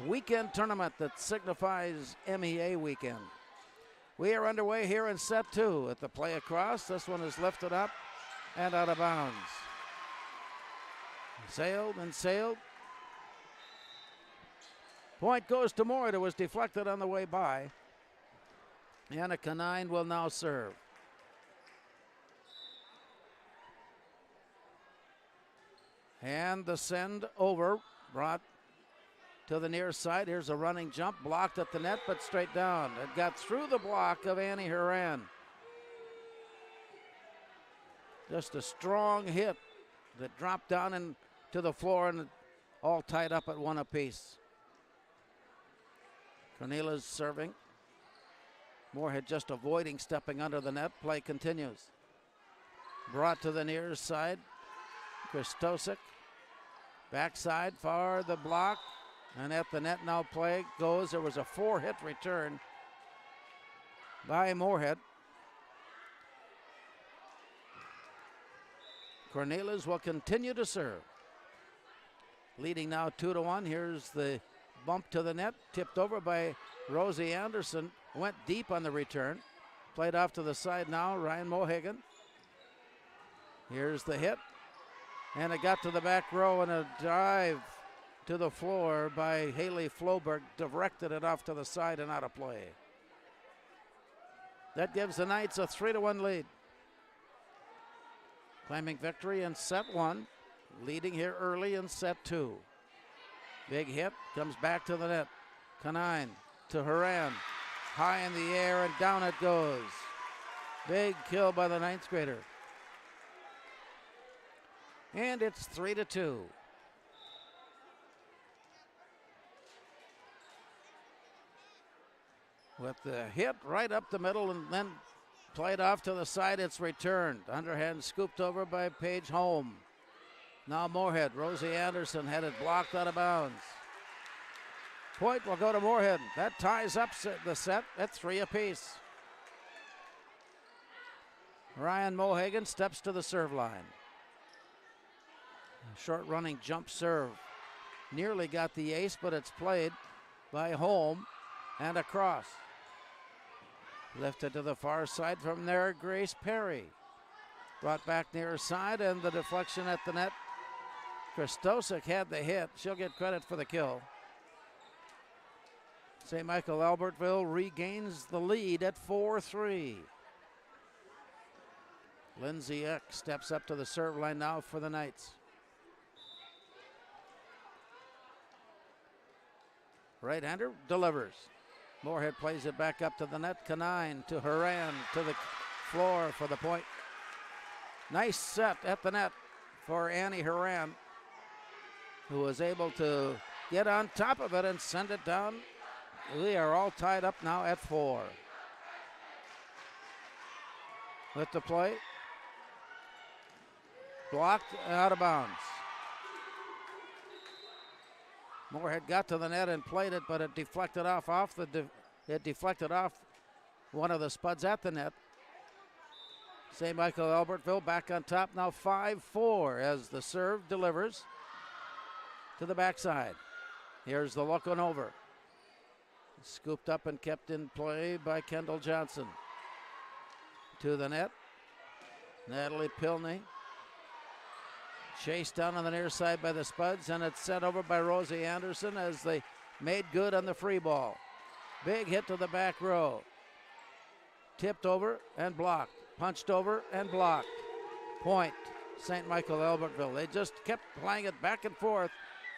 [SPEAKER 1] weekend tournament that signifies MEA weekend. We are underway here in set 2 at the play across. This one is lifted up and out of bounds. Sailed and sailed. Point goes to Moorhead. It was deflected on the way by. And a Canine will now serve. And the send over brought to the near side. Here's a running jump, blocked at the net, but straight down. It got through the block of Annie Horan. Just a strong hit that dropped down into the floor and all tied up at 1 apiece. Cornelius serving. Moorhead just avoiding stepping under the net. Play continues. Brought to the near side. Christosik. Backside for the block. And at the net now play goes. There was a 4-hit return by Moorhead. Cornelius will continue to serve. Leading now 2-1. Here's the bump to the net. Tipped over by Rosie Anderson. Went deep on the return. Played off to the side now. Ryan Mohegan. Here's the hit. And it got to the back row, and a drive to the floor by Haley Floberg directed it off to the side and out of play. That gives the Knights a 3-1 lead. Claiming victory in set 1, leading here early in set 2. Big hit, comes back to the net. Kanine to Haran, high in the air and down it goes. Big kill by the 9th grader. And it's 3-2. With the hit right up the middle and then played off to the side, it's returned. Underhand scooped over by Paige Holm. Now Moorhead, Rosie Anderson had it blocked out of bounds. Point will go to Moorhead. That ties up the set at 3 apiece. Ryan Mohegan steps to the serve line. Short running jump serve. Nearly got the ace, but it's played by Holm and across. Lifted to the far side from there, Grace Perry. Brought back near side and the deflection at the net. Christosik had the hit. She'll get credit for the kill. St. Michael Albertville regains the lead at 4-3. Lindsay Eck steps up to the serve line now for the Knights. Right-hander delivers. Moorhead plays it back up to the net. Kanine to Haran to the floor for the point. Nice set at the net for Annie Haran, who was able to get on top of it and send it down. We are all tied up now at 4. With the play. Blocked out of bounds. Moorhead got to the net and played it, but it deflected off it deflected off one of the spuds at the net. St. Michael Albertville back on top now 5-4 as the serve delivers to the backside. Here's the looking over. Scooped up and kept in play by Kendall Johnson. To the net. Natalie Pilney. Chased down on the near side by the Spuds, and it's sent over by Rosie Anderson as they made good on the free ball. Big hit to the back row. Tipped over and blocked. Punched over and blocked. Point, St. Michael Albertville. They just kept playing it back and forth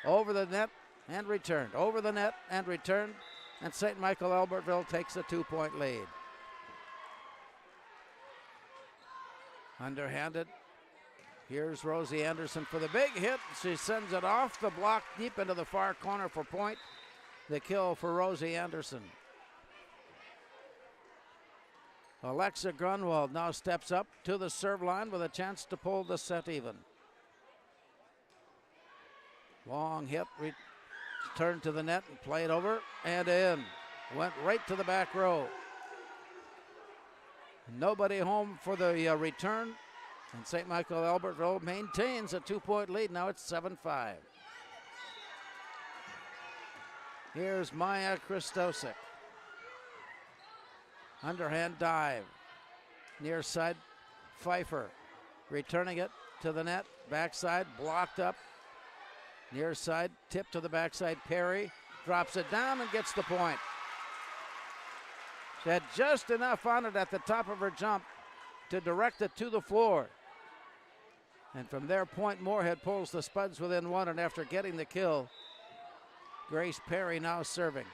[SPEAKER 1] over the net and returned. Over the net and returned, and St. Michael Albertville takes a 2-point lead. Underhanded. Here's Rosie Anderson for the big hit. She sends it off the block deep into the far corner for point. The kill for Rosie Anderson. Alexa Grunwald now steps up to the serve line with a chance to pull the set even. Long hit, returned to the net and played over and in. Went right to the back row. Nobody home for the return. And St. Michael Albertville maintains a 2-point lead. Now it's 7-5. Here's Maya Christosik. Underhand dive. Near side, Pfeiffer. Returning it to the net. Backside, blocked up. Near side, tip to the backside. Perry drops it down and gets the point. She had just enough on it at the top of her jump to direct it to the floor. And from there, Point Moorhead pulls the Spuds within 1, and after getting the kill, Grace Perry now serving.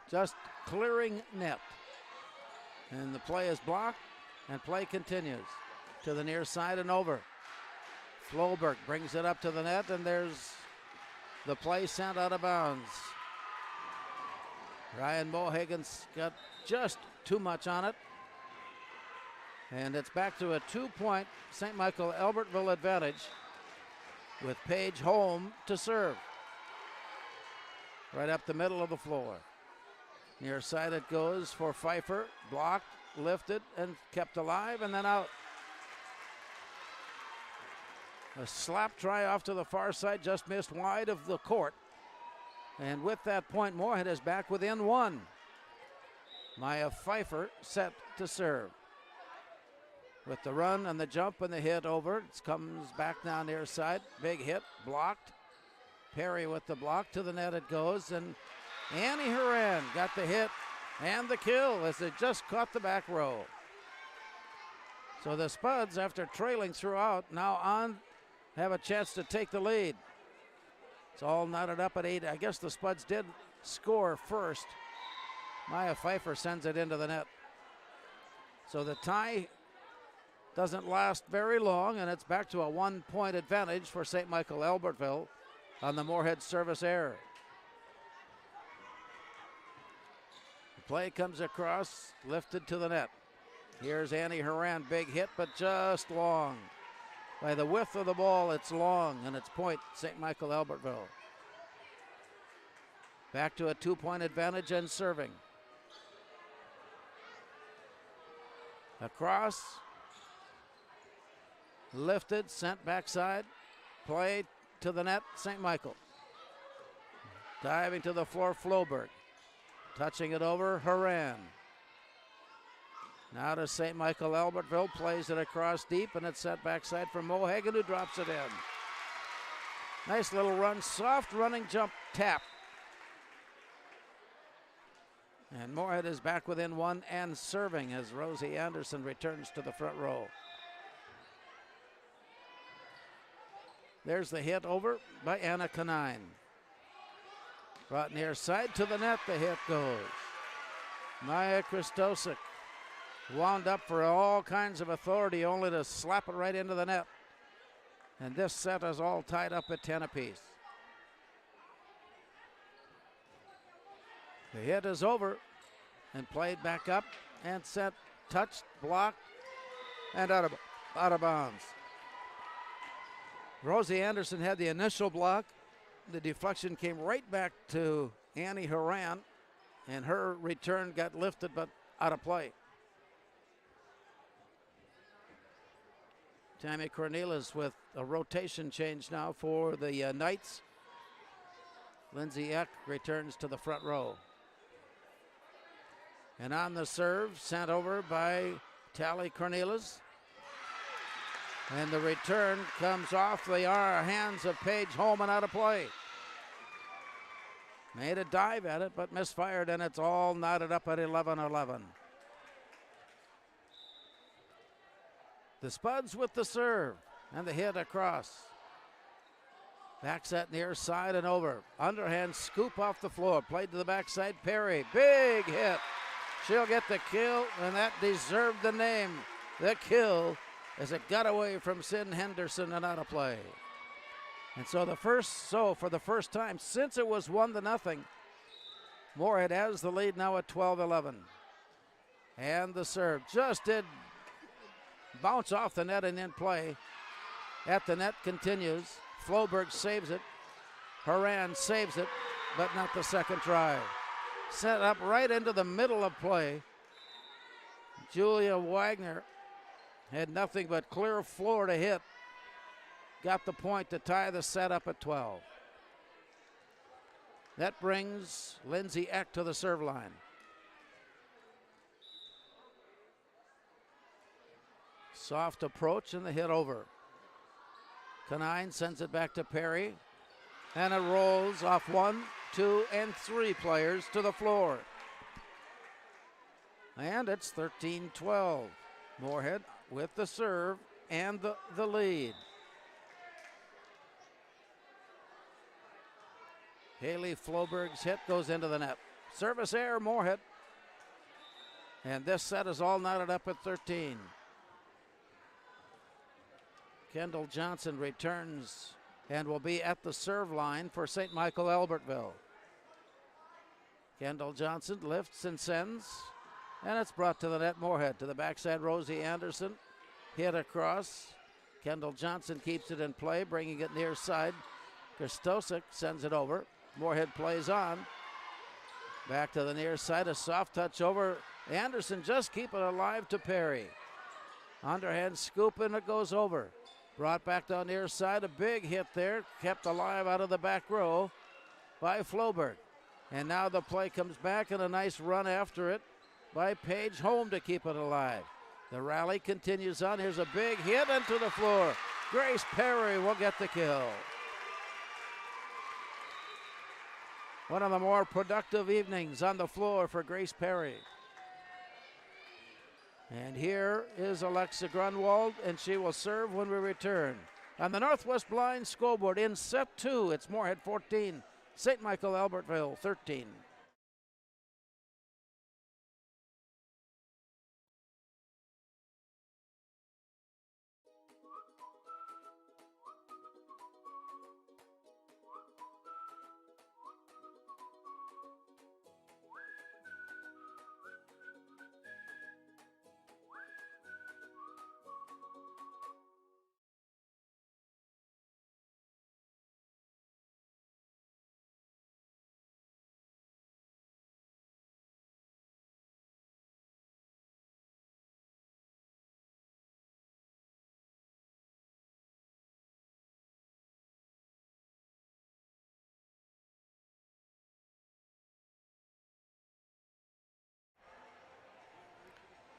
[SPEAKER 1] Just clearing net. And the play is blocked, and play continues to the near side and over. Floberg brings it up to the net, and there's the play sent out of bounds. Ryan Mohagan's got just too much on it. And it's back to a 2-point St. Michael Albertville advantage with Paige home to serve. Right up the middle of the floor. Near side it goes for Pfeiffer. Blocked, lifted, and kept alive, and then out. A slap try off to the far side, just missed wide of the court. And with that point, Moorhead is back within one. Maya Pfeiffer set to serve. With the run and the jump and the hit over, it comes back now near side. Big hit, blocked. Perry with the block, to the net it goes, and Annie Horan got the hit and the kill as it just caught the back row. So the Spuds, after trailing throughout, now have a chance to take the lead. It's all knotted up at 8. I guess the Spuds did score first. Maya Pfeiffer sends it into the net. So the tie doesn't last very long, and it's back to a 1-point advantage for St. Michael Albertville on the Moorhead service error. The play comes across, lifted to the net. Here's Annie Horan, big hit, but just long. By the width of the ball, it's long, and it's point St. Michael Albertville. Back to a 2-point advantage and serving. Across. Lifted, sent backside. Play to the net, St. Michael. Diving to the floor, Floberg. Touching it over, Horan. Now to St. Michael Albertville, plays it across deep, and it's set backside for Mohagan, who drops it in. Nice little run, soft running jump tap. And Moorhead is back within one and serving as Rosie Anderson returns to the front row. There's the hit over by Anna Canine. Brought near side to the net, the hit goes. Maya Christosik wound up for all kinds of authority, only to slap it right into the net. And this set is all tied up at 10 apiece. The hit is over and played back up and set, touched, blocked, and out of bounds. Rosie Anderson had the initial block. The deflection came right back to Annie Horan, and her return got lifted but out of play. Tammy Cornelis with a rotation change now for the Knights. Lindsay Eck returns to the front row. And on the serve, sent over by Tally Cornelis. And the return comes off the hands of Paige Holman, out of play. Made a dive at it, but misfired, and it's all knotted up at 11-11. The Spuds with the serve and the hit across. Back set near side and over. Underhand scoop off the floor. Played to the backside. Perry, big hit. She'll get the kill, and that deserved the name. The kill, as it got away from Sin Henderson and out of play. And so for the first time since it was 1-0, Moorhead has the lead now at 12-11. And the serve just did bounce off the net and in play. At the net continues. Floberg saves it. Horan saves it, but not the second try. Set up right into the middle of play. Julia Wagner had nothing but clear floor to hit. Got the point to tie the set up at 12. That brings Lindsay Eck to the serve line. Soft approach and the hit over. Canine sends it back to Perry. And it rolls off 1, 2, and 3 players to the floor. And it's 13-12. Moorhead with the serve and the lead. Haley Floberg's hit goes into the net. Service error, Moorhead. And this set is all knotted up at 13. Kendall Johnson returns and will be at the serve line for St. Michael Albertville. Kendall Johnson lifts and sends, and it's brought to the net. Moorhead to the backside. Rosie Anderson hit across. Kendall Johnson keeps it in play, bringing it near side. Kristosik sends it over. Moorhead plays on. Back to the near side, a soft touch over. Anderson just keep it alive to Perry. Underhand scoop and it goes over. Brought back down near side, a big hit there, kept alive out of the back row by Floberg. And now the play comes back and a nice run after it by Paige Holm to keep it alive. The rally continues on. Here's a big hit into the floor. Grace Perry will get the kill. One of the more productive evenings on the floor for Grace Perry. And here is Alexa Grunwald, and she will serve when we return. On the Northwest Blind scoreboard in set 2, it's Moorhead 14, St. Michael Albertville 13.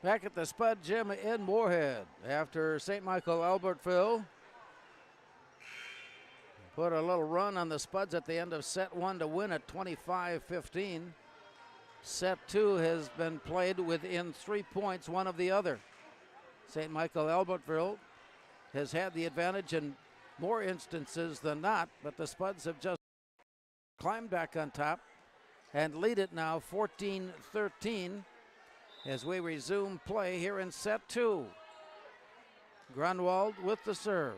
[SPEAKER 1] Back at the Spud Gym in Moorhead after St. Michael Albertville put a little run on the Spuds at the end of set 1 to win at 25-15. Set 2 has been played within 3 points, one of the other. St. Michael Albertville has had the advantage in more instances than not, but the Spuds have just climbed back on top and lead it now 14-13 as we resume play here in set 2. Grunwald with the serve.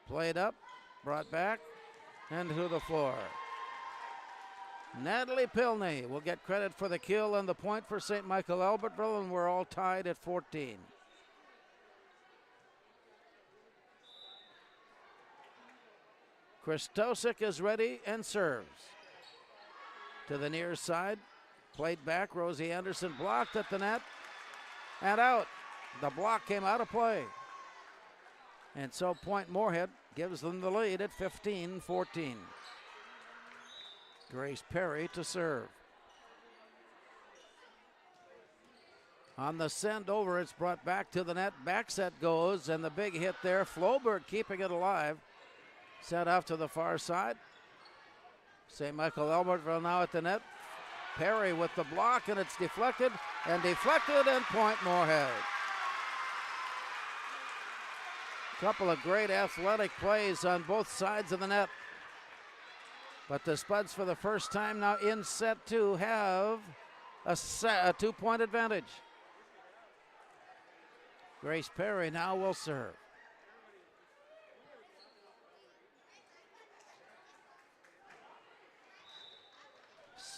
[SPEAKER 1] Played up, brought back, and to the floor. Natalie Pilney will get credit for the kill and the point for St. Michael Albertville, and we're all tied at 14. Kristosik is ready and serves. To the near side, played back, Rosie Anderson blocked at the net and out. The block came out of play. And so Point Moorhead gives them the lead at 15-14. Grace Perry to serve. On the send over, it's brought back to the net. Back set goes, and the big hit there. Floberg keeping it alive. Sent off to the far side. St. Michael Albertville now at the net. Perry with the block, and it's deflected, and Point Moorhead. Couple of great athletic plays on both sides of the net. But the Spuds, for the first time now in set 2, have a 2-point advantage. Grace Perry now will serve.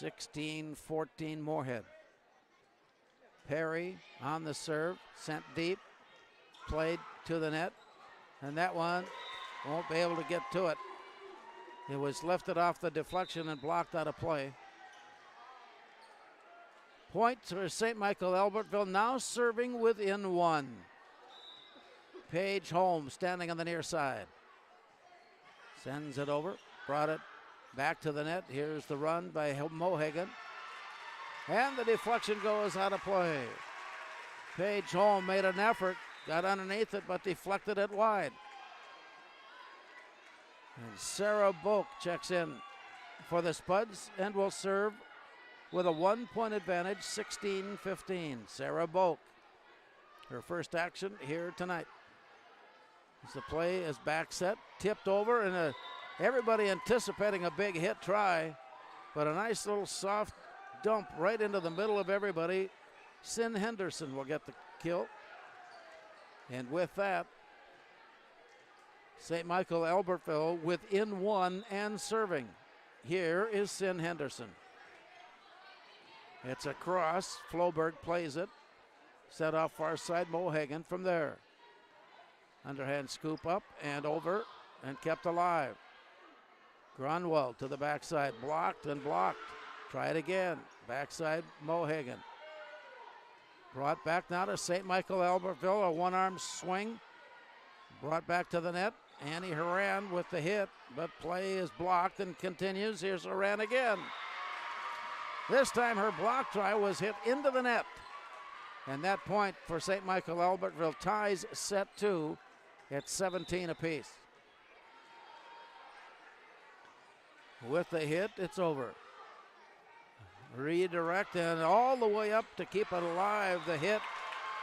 [SPEAKER 1] (16-14) Moorhead. Perry on the serve, sent deep, played to the net, and that one won't be able to get to it. It was lifted off the deflection and blocked out of play. Point for St. Michael Albertville, now serving within 1. Paige Holmes standing on the near side. Sends it over, brought it back to the net. Here's the run by Mohagan. And the deflection goes out of play. Paige Holmes made an effort, got underneath it, but deflected it wide. And Sarah Boak checks in for the Spuds and will serve with a 1-point advantage, 16-15. Sarah Boak, her first action here tonight. As the play is back set, tipped over, and everybody anticipating a big hit try, but a nice little soft dump right into the middle of everybody. Sin Henderson will get the kill. And with that, St. Michael Albertville within one and serving. Here is Sin Henderson. It's a cross. Floberg plays it. Set off far side. Mohagan from there. Underhand scoop up and over and kept alive. Grunwald to the backside. Blocked and blocked. Try it again. Backside Mohagan. Brought back now to St. Michael Albertville. A one-arm swing. Brought back to the net. Annie Horan with the hit, but play is blocked and continues. Here's Horan again. This time her block try was hit into the net. And that point for St. Michael Albertville ties set 2 at 17 apiece. With the hit, it's over. Redirect and all the way up to keep it alive. The hit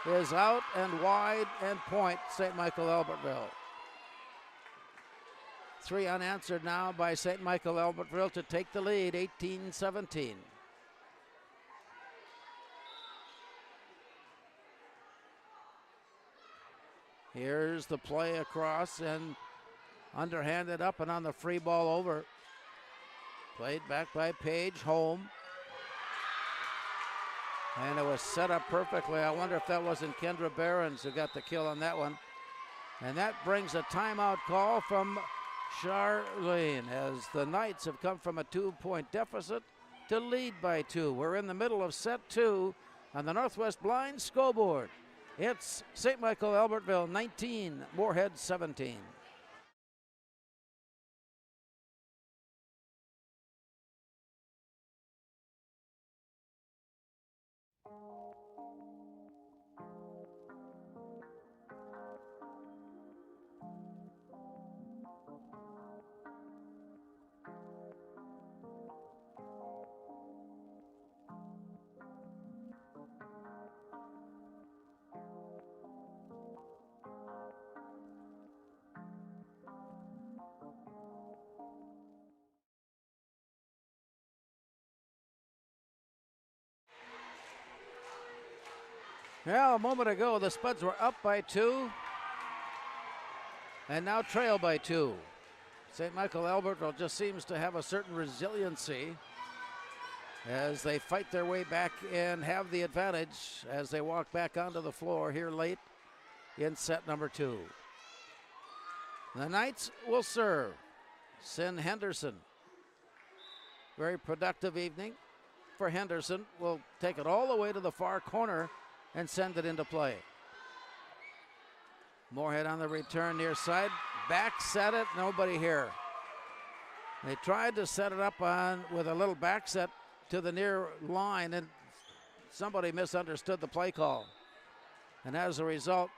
[SPEAKER 1] is out and wide and point St. Michael Albertville. 3 unanswered now by St. Michael Albertville to take the lead, 18-17. Here's the play across and underhanded up and on the free ball over. Played back by Page, home. And it was set up perfectly. I wonder if that wasn't Kendra Behrens who got the kill on that one. And that brings a timeout call from Charlene as the Knights have come from a 2-point deficit to lead by 2. We're in the middle of set 2 on the Northwest Blind scoreboard. It's St. Michael Albertville 19, Moorhead 17. Now, a moment ago, the Spuds were up by 2 and now trail by 2. St. Michael Albertville just seems to have a certain resiliency as they fight their way back and have the advantage as they walk back onto the floor here late in set number 2. The Knights will serve. Sin Henderson. Very productive evening for Henderson. Will take it all the way to the far corner and send it into play. Moorhead on the return near side. Back set it, nobody here. They tried to set it up on with a little back set to the near line and somebody misunderstood the play call. And as a result,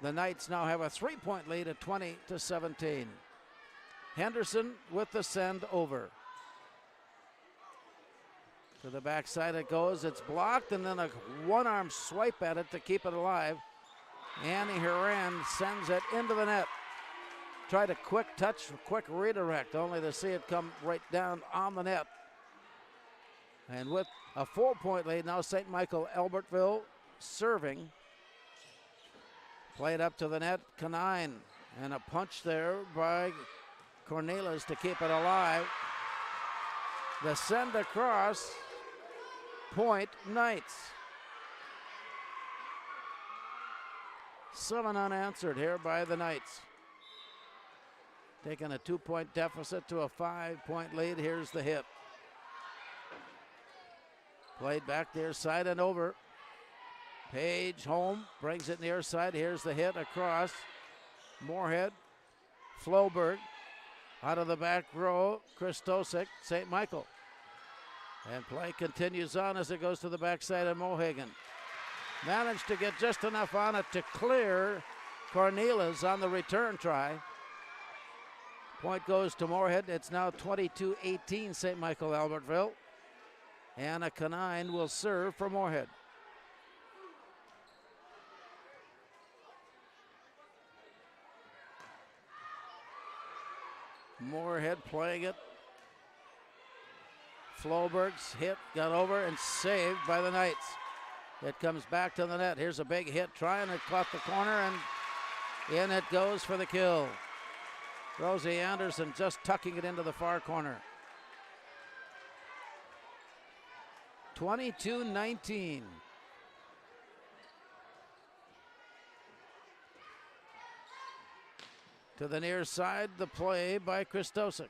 [SPEAKER 1] the Knights now have a 3-point lead at 20-17. Henderson with the send over. To the backside it goes, it's blocked, and then a one-arm swipe at it to keep it alive. Annie Horan sends it into the net. Tried a quick touch, quick redirect, only to see it come right down on the net. And with a 4-point lead, now St. Michael Albertville serving. Played up to the net, Canine, and a punch there by Cornelis to keep it alive. The send across. Point Knights. 7 unanswered here by the Knights. Taking a 2-point deficit to a 5-point lead. Here's the hit. Played back near side and over. Page home, brings it near side. Here's the hit across. Moorhead, Floberg, out of the back row, Christosik, St. Michael. And play continues on as it goes to the backside of Mohagan. Managed to get just enough on it to clear Cornelis on the return try. Point goes to Moorhead. It's now 22-18 St. Michael Albertville. Anna Canine will serve for Moorhead. Moorhead playing it. Floberg's hit, got over and saved by the Knights. It comes back to the net. Here's a big hit, trying to caught the corner, and in it goes for the kill. Rosie Anderson just tucking it into the far corner. 22-19. To the near side, the play by Christosic.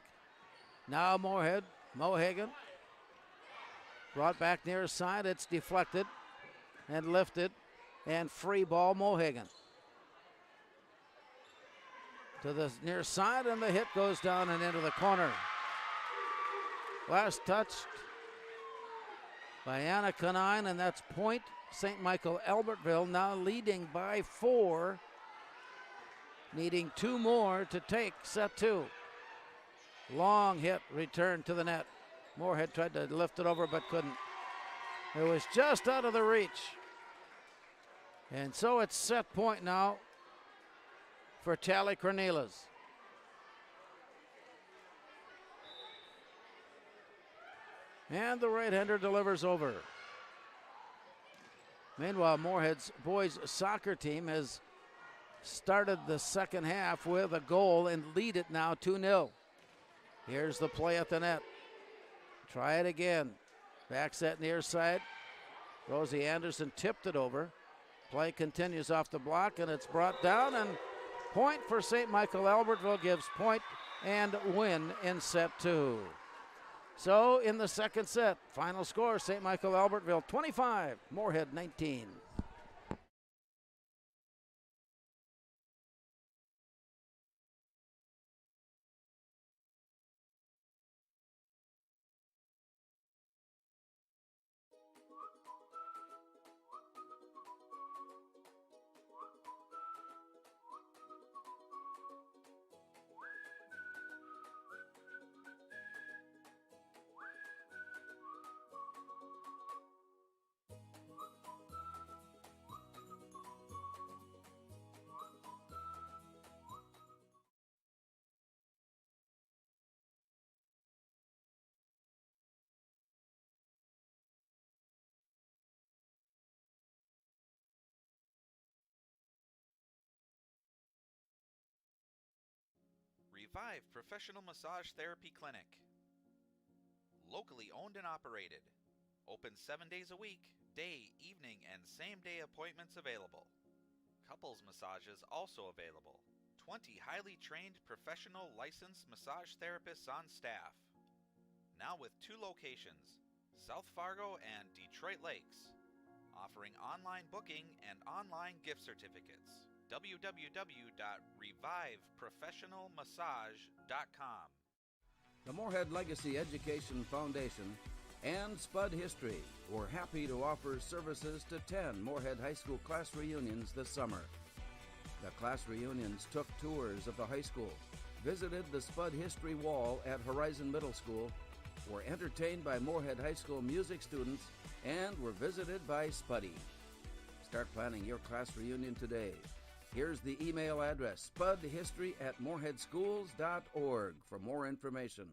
[SPEAKER 1] Now Moorhead, Mohagan. Brought back near side, it's deflected and lifted, and free ball Mohagan. To the near side, and the hit goes down and into the corner. Last touched by Anna Canine, and that's point. St. Michael Albertville now leading by 4, needing 2 more to take set 2. Long hit, return to the net. Moorhead tried to lift it over but couldn't. It was just out of the reach. And so it's set point now for Tally Cornelis. And the right-hander delivers over. Meanwhile, Moorhead's boys soccer team has started the second half with a goal and lead it now 2-0. Here's the play at the net. Try it again. Back set near side. Rosie Anderson tipped it over. Play continues off the block, and it's brought down, and point for St. Michael Albertville gives point and win in set 2. So in the second set, final score, St. Michael Albertville 25, Moorhead 19.
[SPEAKER 8] Revive Professional Massage Therapy Clinic. Locally owned and operated. Open 7 days a week, day, evening, and same-day appointments available. Couples massages also available. 20 highly trained professional licensed massage therapists on staff. Now with 2 locations, South Fargo and Detroit Lakes. Offering online booking and online gift certificates. www.reviveprofessionalmassage.com.
[SPEAKER 9] The Moorhead Legacy Education Foundation and Spud History were happy to offer services to 10 Moorhead High School class reunions this summer. The class reunions took tours of the high school, visited the Spud History Wall at Horizon Middle School, were entertained by Moorhead High School music students, and were visited by Spuddy. Start planning your class reunion today. Here's the email address, spudhistory@moorheadschools.org for more information.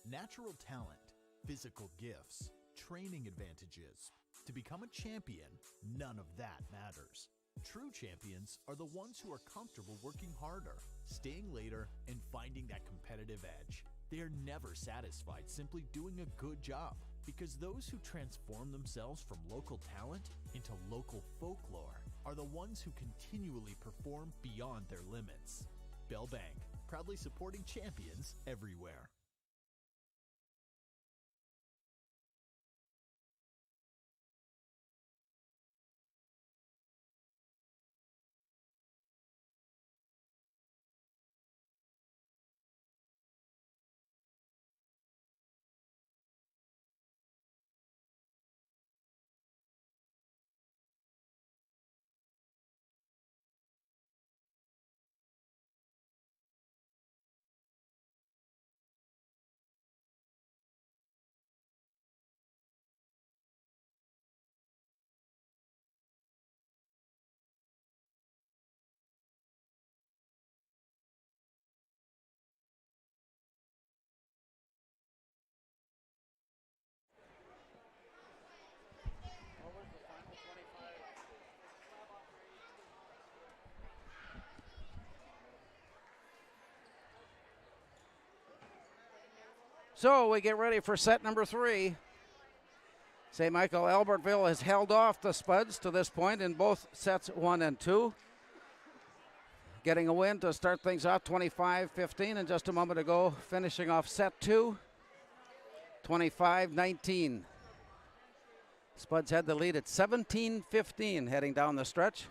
[SPEAKER 10] Natural talent, physical gifts, training advantages. To become a champion, none of that matters. True champions are the ones who are comfortable working harder, staying later, and finding that competitive edge. They are never satisfied simply doing a good job, because those who transform themselves from local talent into local folklore are the ones who continually perform beyond their limits. Bell Bank, proudly supporting champions everywhere.
[SPEAKER 1] So we get ready for set number 3. St. Michael Albertville has held off the Spuds to this point in both sets 1 and 2. Getting a win to start things off 25-15, and just a moment ago finishing off set 2 25-19. Spuds had the lead at 17-15 heading down the stretch.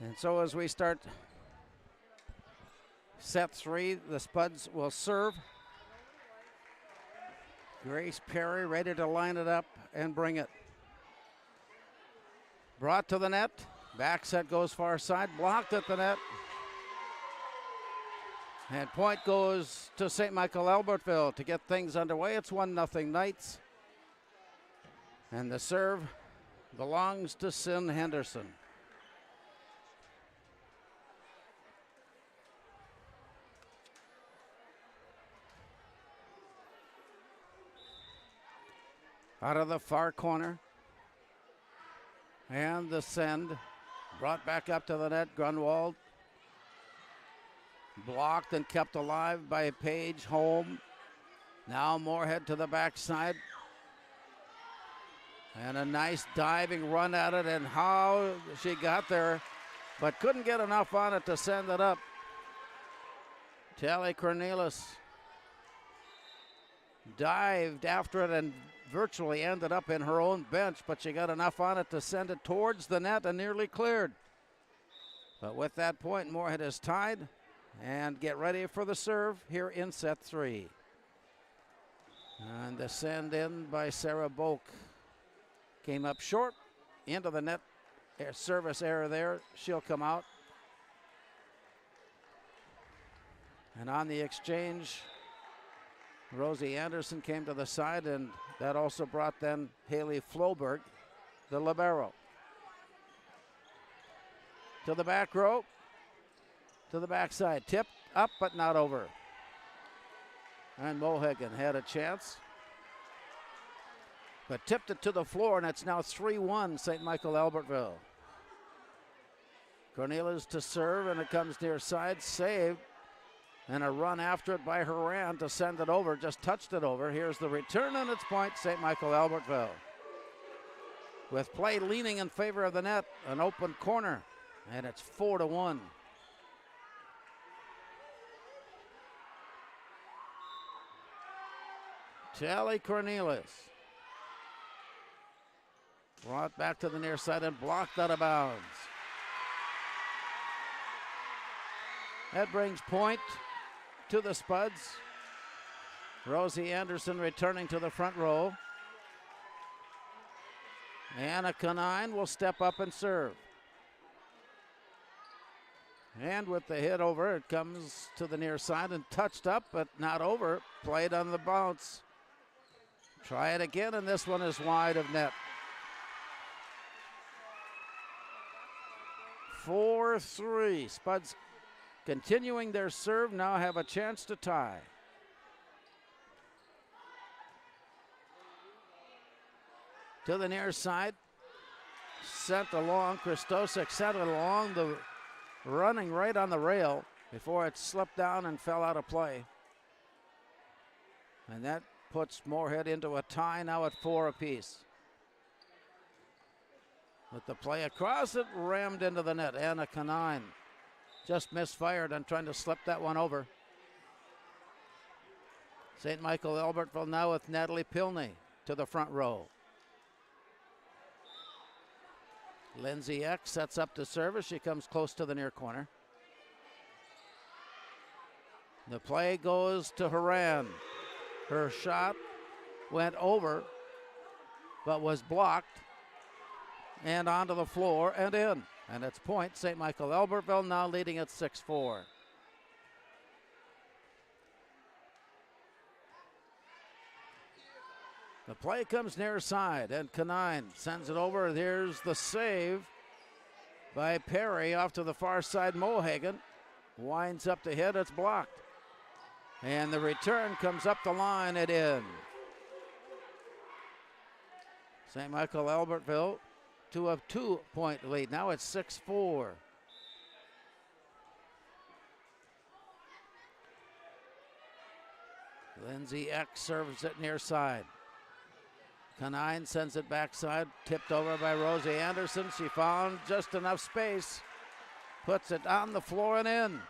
[SPEAKER 1] And so as we start set 3, the Spuds will serve. Grace Perry ready to line it up and bring it. Brought to the net. Back set goes far side. Blocked at the net. And point goes to St. Michael Albertville to get things underway. It's 1-0 Knights. And the serve belongs to Sin Henderson. Out of the far corner. And the send. Brought back up to the net. Grunwald. Blocked and kept alive by Page. Home. Now Moorhead to the backside. And a nice diving run at it, and how she got there, but couldn't get enough on it to send it up. Tally Cornelis dived after it and virtually ended up in her own bench, but she got enough on it to send it towards the net and nearly cleared. But with that point, Moorhead is tied and get ready for the serve here in set 3. And the send in by Sarah Boak came up short into the net. Service error there. She'll come out. And on the exchange, Rosie Anderson came to the side, and that also brought then Haley Floberg, the libero. To the back row, to the backside. Tipped up, but not over. And Mohegan had a chance, but tipped it to the floor, and it's now 3-1 St. Michael Albertville. Cornelius to serve, and it comes near side, saved, and a run after it by Horan to send it over, just touched it over. Here's the return, and it's point St. Michael Albertville. With play leaning in favor of the net, an open corner, and it's 4-1. Tally Cornelius. Brought back to the near side and blocked out of bounds. That brings point to the Spuds. Rosie Anderson returning to the front row. Anna Canine will step up and serve. And with the hit over, it comes to the near side and touched up, but not over. Played on the bounce. Try it again, and this one is wide of net. 4-3. Spuds continuing their serve, now have a chance to tie. To the near side. Sent along. Christosik sent it along, the running right on the rail before it slipped down and fell out of play. And that puts Moorhead into a tie now at 4 apiece. With the play across it, rammed into the net. Anna Canine just misfired and trying to slip that one over. St. Michael Albertville now with Natalie Pilney to the front row. Lindsay Eck sets up to service. She comes close to the near corner. The play goes to Horan. Her shot went over, but was blocked. And onto the floor and in. And it's point St. Michael Albertville now leading at 6-4. The play comes near side, and Canine sends it over. There's the save by Perry off to the far side. Mohegan winds up to hit. It's blocked. And the return comes up the line and in. St. Michael Albertville to a 2-point lead. Now it's 6-4. Lindsay Eck serves it near side. Canine sends it backside, tipped over by Rosie Anderson. She found just enough space, puts it on the floor and in.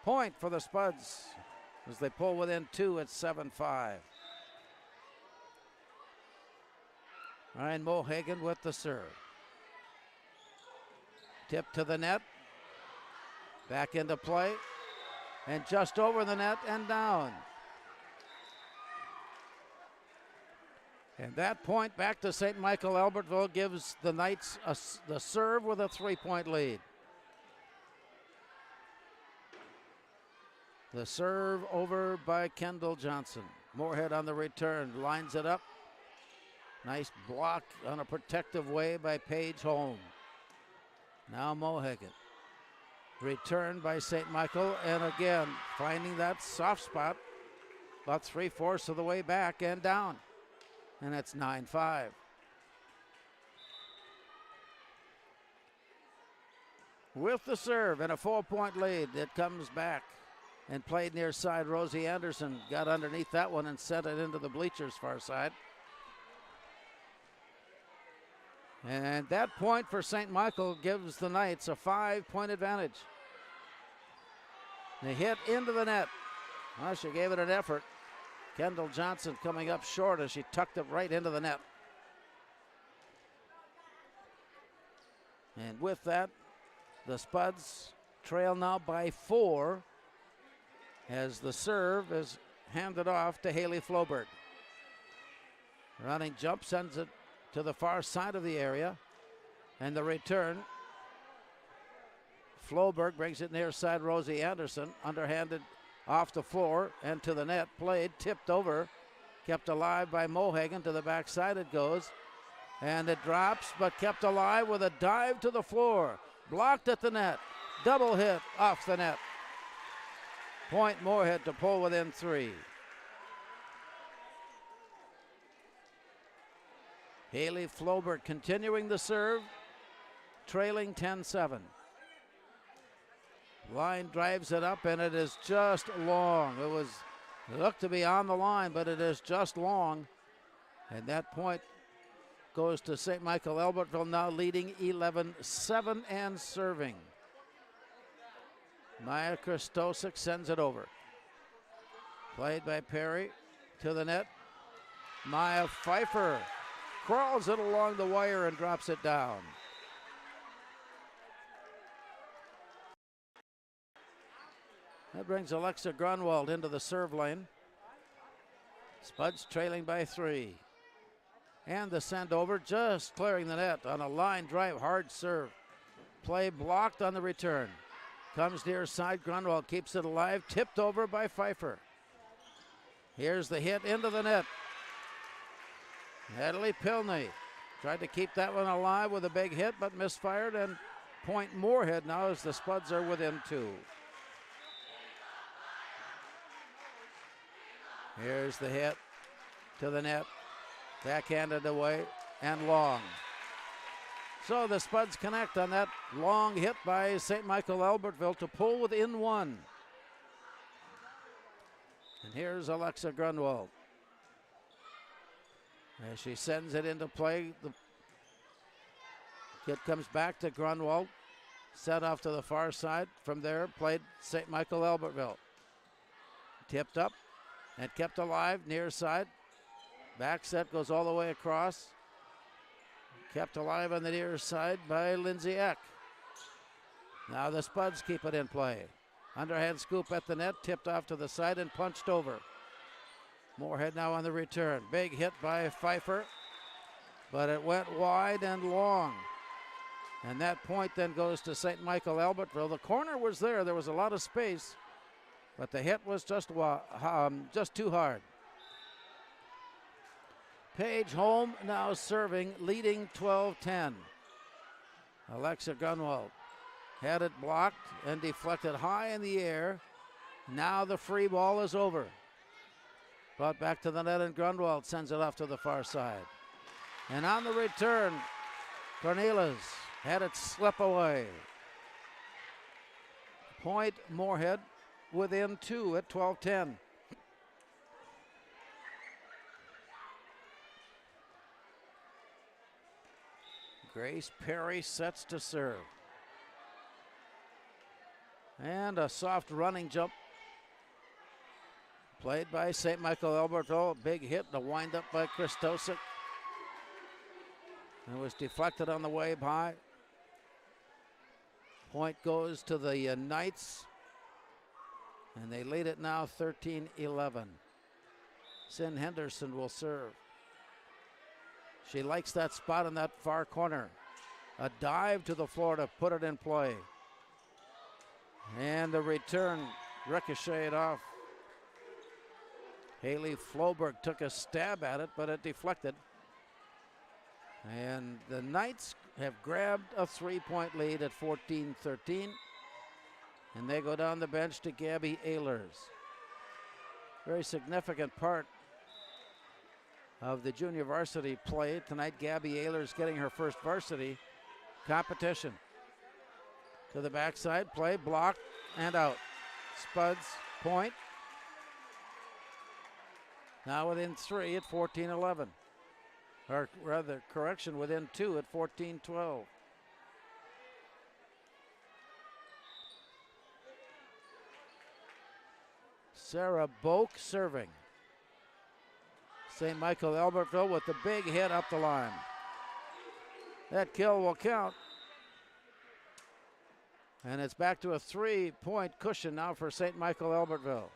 [SPEAKER 1] Point for the Spuds as they pull within 2 at 7-5. Ryan Mohagan with the serve. Tip to the net. Back into play. And just over the net and down. And that point back to St. Michael Albertville gives the Knights the serve with a 3-point lead. The serve over by Kendall Johnson. Moorhead on the return, lines it up. Nice block on a protective way by Paige Holm. Now Mohagan. Return by St. Michael, and again, finding that soft spot about 3/4 of the way back and down. And it's 9-5. With the serve and a 4-point lead, it comes back and played near side. Rosie Anderson got underneath that one and sent it into the bleachers far side. And that point for St. Michael gives the Knights a 5-point advantage. They hit into the net. Well, she gave it an effort. Kendall Johnson coming up short as she tucked it right into the net. And with that, the Spuds trail now by 4 as the serve is handed off to Haley Floberg. Running jump sends it to the far side of the area, and the return. Floberg brings it near side. Rosie Anderson underhanded off the floor and to the net. Played, tipped over, kept alive by Mohagan. To the backside it goes, and it drops, but kept alive with a dive to the floor. Blocked at the net. Double hit off the net. Point Moorhead to pull within 3. Haley Floberg continuing the serve, trailing 10-7. Line drives it up, and it is just long. It looked to be on the line, but it is just long. And that point goes to St. Michael Albertville, now leading 11-7 and serving. Maya Christosic sends it over. Played by Perry to the net. Maya Pfeiffer crawls it along the wire and drops it down. That brings Alexa Grunwald into the serve lane. Spuds trailing by 3. And the send over, just clearing the net on a line drive, hard serve. Play blocked on the return. Comes near side, Grunwald keeps it alive, tipped over by Pfeiffer. Here's the hit into the net. Natalie Pilney tried to keep that one alive with a big hit, but misfired, and point Moorhead now as the Spuds are within 2. Here's the hit to the net, backhanded away and long. So the Spuds connect on that long hit by St. Michael Albertville to pull within 1. And here's Alexa Grunwald. As she sends it into play, the kid comes back to Grunwald. Set off to the far side. From there, played St. Michael Albertville. Tipped up and kept alive near side. Back set goes all the way across. Kept alive on the near side by Lindsay Eck. Now the Spuds keep it in play. Underhand scoop at the net, tipped off to the side and punched over. Moorhead now on the return. Big hit by Pfeiffer, but it went wide and long. And that point then goes to St. Michael Albertville. The corner was there. There was a lot of space, but the hit was just too hard. Paige Holm now serving, leading 12-10. Alexa Grunwald had it blocked and deflected high in the air. Now the free ball is over. Brought back to the net, and Grunwald sends it off to the far side. And on the return, Cornelis had it slip away. Point Moorhead within 2 at 12-10. Grace Perry sets to serve. And a soft running jump played by St. Michael Albertville. Big hit, the wind up by Christosic. It was deflected on the way by. Point goes to the Knights. And they lead it now 13-11. Sin Henderson will serve. She likes that spot in that far corner. A dive to the floor to put it in play. And the return ricocheted off. Haley Floberg took a stab at it, but it deflected. And the Knights have grabbed a 3-point lead at 14-13. And they go down the bench to Gabby Ehlers. Very significant part of the junior varsity play tonight. Gabby Ehlers getting her first varsity competition. To the backside, play, blocked, and out. Spuds, point. Now within 3 at 14-11. Or rather, correction, within 2 at 14-12. Sarah Boak serving. St. Michael Albertville with the big hit up the line. That kill will count. And it's back to a 3-point cushion now for St. Michael Albertville.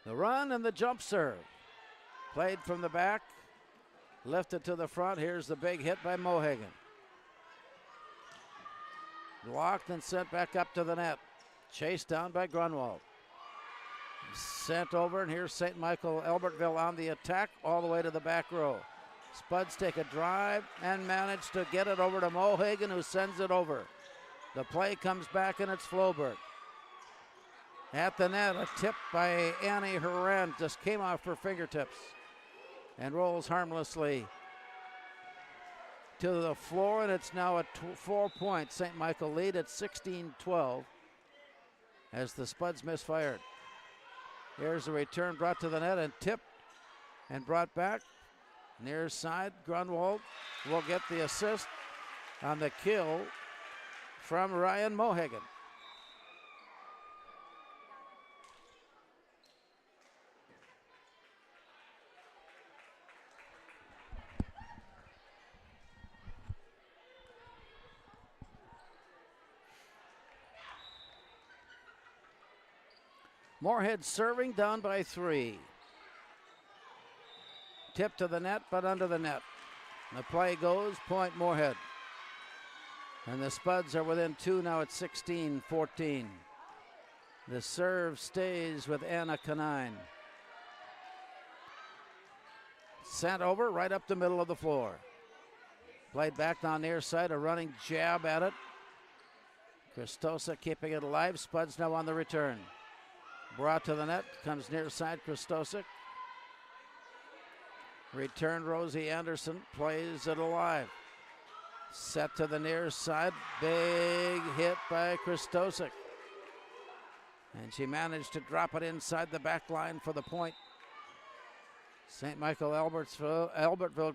[SPEAKER 1] The run and the jump serve. Played from the back, lifted to the front. Here's the big hit by Mohagan. Blocked and sent back up to the net. Chased down by Grunwald. Sent over, and here's St. Michael Albertville on the attack all the way to the back row. Spuds take a drive and manage to get it over to Mohagan, who sends it over. The play comes back, and it's Floberg. At the net, a tip by Annie Horan just came off her fingertips and rolls harmlessly to the floor, and it's now a 4-point St. Michael lead at 16-12 as the Spuds misfired. Here's the return brought to the net and tipped and brought back. Near side, Grunwald will get the assist on the kill from Ryan Mohagan. Moorhead serving, down by 3. Tip to the net, but under the net. The play goes, point Moorhead. And the Spuds are within 2 now at 16-14. The serve stays with Anna Canine. Sent over right up the middle of the floor. Played back down near side, a running jab at it. Christosa keeping it alive. Spuds now on the return. Brought to the net, comes near side, Christosic. Return, Rosie Anderson, plays it alive. Set to the near side, big hit by Christosic. And she managed to drop it inside the back line for the point. St. Michael Albertville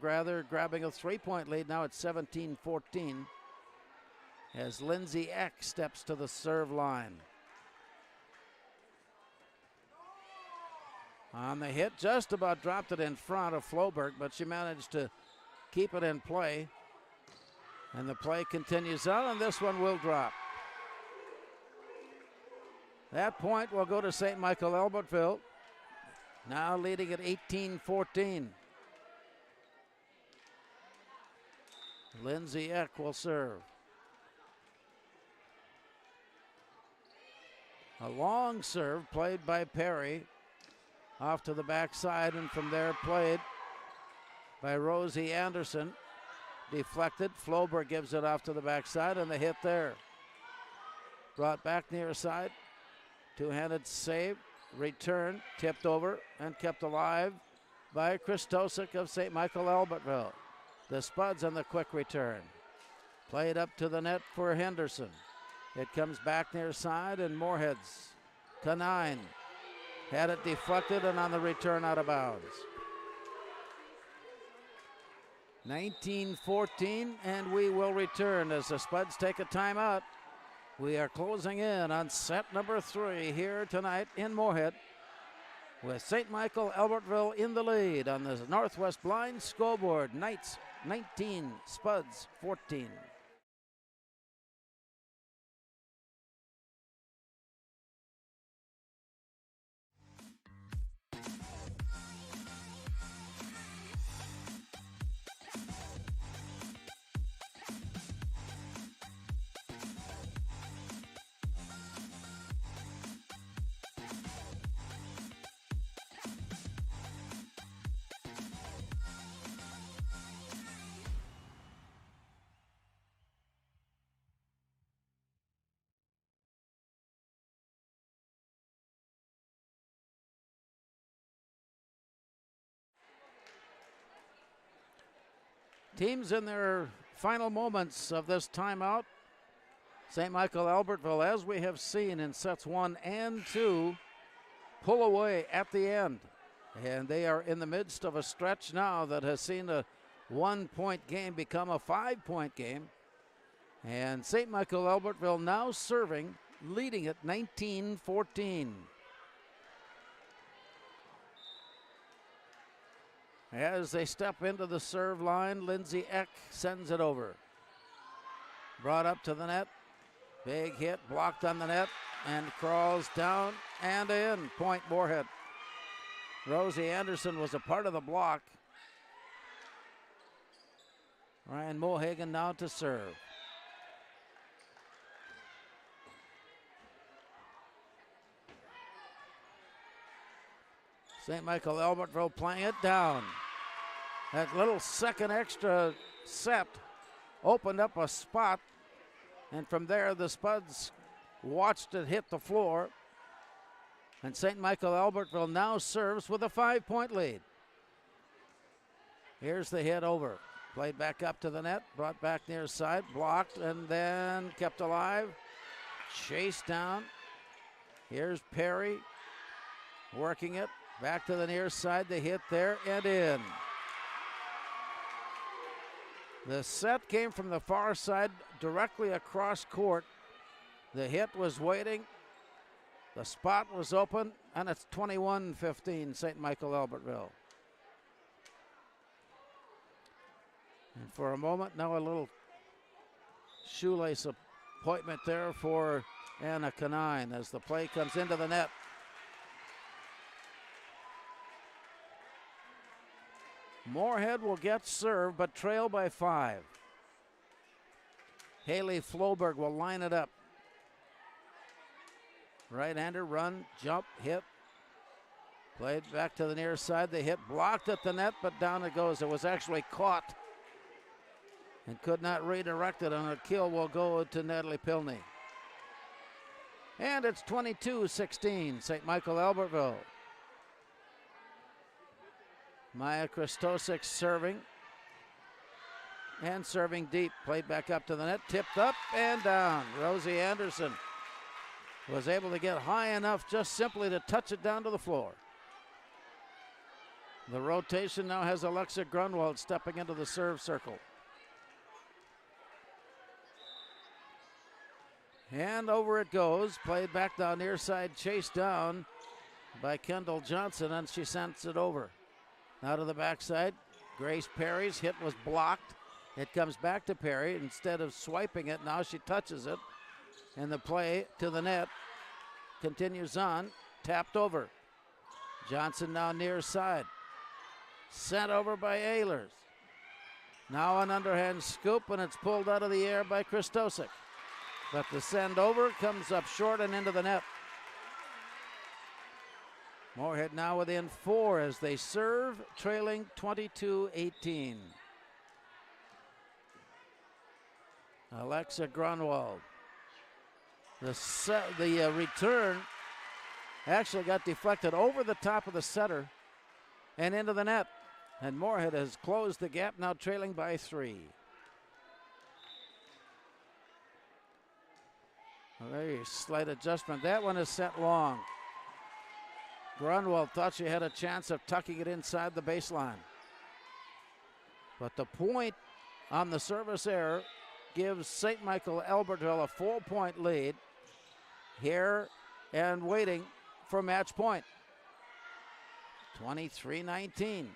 [SPEAKER 1] grabbing a 3-point lead now at 17-14 as Lindsay Eck steps to the serve line. On the hit, just about dropped it in front of Floberg, but she managed to keep it in play. And the play continues on, and this one will drop. That point will go to St. Michael Albertville, now leading at 18-14. Lindsay Eck will serve. A long serve played by Perry. Off to the backside, and from there played by Rosie Anderson. Deflected. Floberg gives it off to the backside, and the hit there. Brought back near side. Two-handed save. Return. Tipped over and kept alive by Christosic of St. Michael Albertville. The Spuds on the quick return. Played up to the net for Henderson. It comes back near side, and Moorhead's Canine Had it deflected and on the return out of bounds. 19-14, and we will return as the Spuds take a timeout. We are closing in on set number 3 here tonight in Moorhead, with St. Michael Albertville in the lead on the Northwest Blind scoreboard. Knights 19, Spuds 14. Teams in their final moments of this timeout. St. Michael Albertville, as we have seen in sets 1 and 2, pull away at the end. And they are in the midst of a stretch now that has seen a 1-point game become a 5-point game. And St. Michael Albertville now serving, leading at 19-14. As they step into the serve line, Lindsay Eck sends it over. Brought up to the net. Big hit, blocked on the net, and crawls down and in. Point Moorhead. Rosie Anderson was a part of the block. Ryan Mohagan now to serve. St. Michael Albertville playing it down. That little second extra set opened up a spot, and from there the Spuds watched it hit the floor. And St. Michael Albertville now serves with a 5-point lead. Here's the hit over. Played back up to the net, brought back near side, blocked, and then kept alive. Chased down. Here's Perry working it. Back to the near side, the hit there and in. The set came from the far side directly across court. The hit was waiting. The spot was open, and it's 21-15 St. Michael Albertville. And for a moment now, a little shoelace appointment there for Anna Canine as the play comes into the net. Moorhead will get served, but trail by 5. Haley Floberg will line it up. Right-hander, run, jump, hit. Played back to the near side. The hit blocked at the net, but down it goes. It was actually caught and could not redirect it, and a kill will go to Natalie Pilney. And it's 22-16, St. Michael Albertville. Maya Christosik serving. And serving deep. Played back up to the net. Tipped up and down. Rosie Anderson was able to get high enough just simply to touch it down to the floor. The rotation now has Alexa Grunwald stepping into the serve circle. And over it goes. Played back down near side. Chased down by Kendall Johnson, and she sends it over. Now to the backside. Grace Perry's hit was blocked. It comes back to Perry. Instead of swiping it, now she touches it. And the play to the net continues on. Tapped over. Johnson now near side. Sent over by Ehlers. Now an underhand scoop, and it's pulled out of the air by Christosik. But the send over comes up short and into the net. Moorhead now within 4 as they serve, trailing 22-18. Alexa Grunwald. The return actually got deflected over the top of the setter and into the net. And Moorhead has closed the gap, now trailing by 3. A very slight adjustment. That one is set long. Grunwald thought she had a chance of tucking it inside the baseline. But the point on the service error gives St. Michael Albertville a 4-point lead here and waiting for match point. 23-19.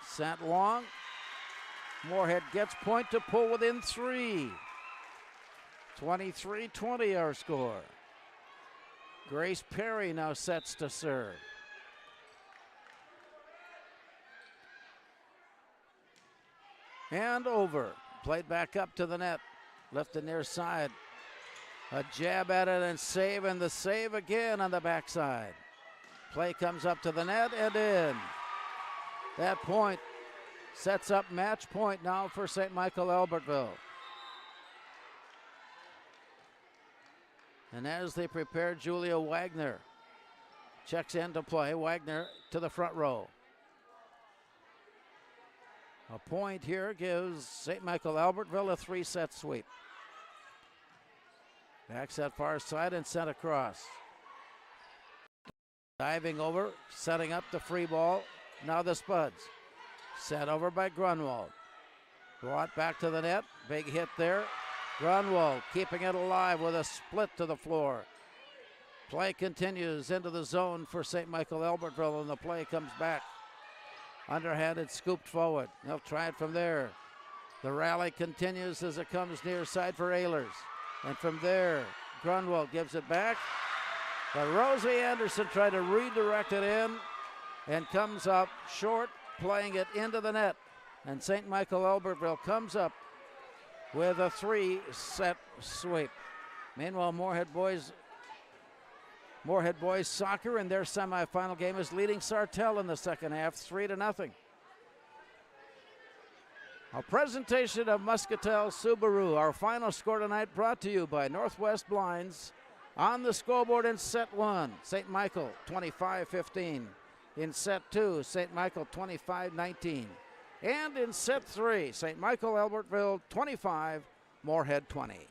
[SPEAKER 1] Sent long. Moorhead gets point to pull within 3. 23-20 our score. Grace Perry now sets to serve. And over. Played back up to the net. Lifted near side. A jab at it and save, and the save again on the backside. Play comes up to the net and in. That point sets up match point now for St. Michael Albertville. And as they prepare, Julia Wagner checks into play. Wagner to the front row. A point here gives St. Michael Albertville a 3-set sweep. Backs that far side and sent across. Diving over, setting up the free ball. Now the Spuds. Set over by Grunwald. Brought back to the net. Big hit there. Grunwald keeping it alive with a split to the floor. Play continues into the zone for St. Michael Albertville, and the play comes back. Underhanded, scooped forward. They'll try it from there. The rally continues as it comes near side for Ehlers. And from there, Grunwald gives it back. But Rosie Anderson tried to redirect it in and comes up short, playing it into the net. And St. Michael Albertville comes up with a 3-set sweep. Meanwhile, Moorhead boys soccer in their semifinal game is leading Sartell in the second half, 3-0. A presentation of Muscatel Subaru. Our final score tonight brought to you by Northwest Blinds. On the scoreboard in set 1, St. Michael 25-15. In set 2, St. Michael 25-19. And in set 3, St. Michael Albertville 25, Moorhead 20.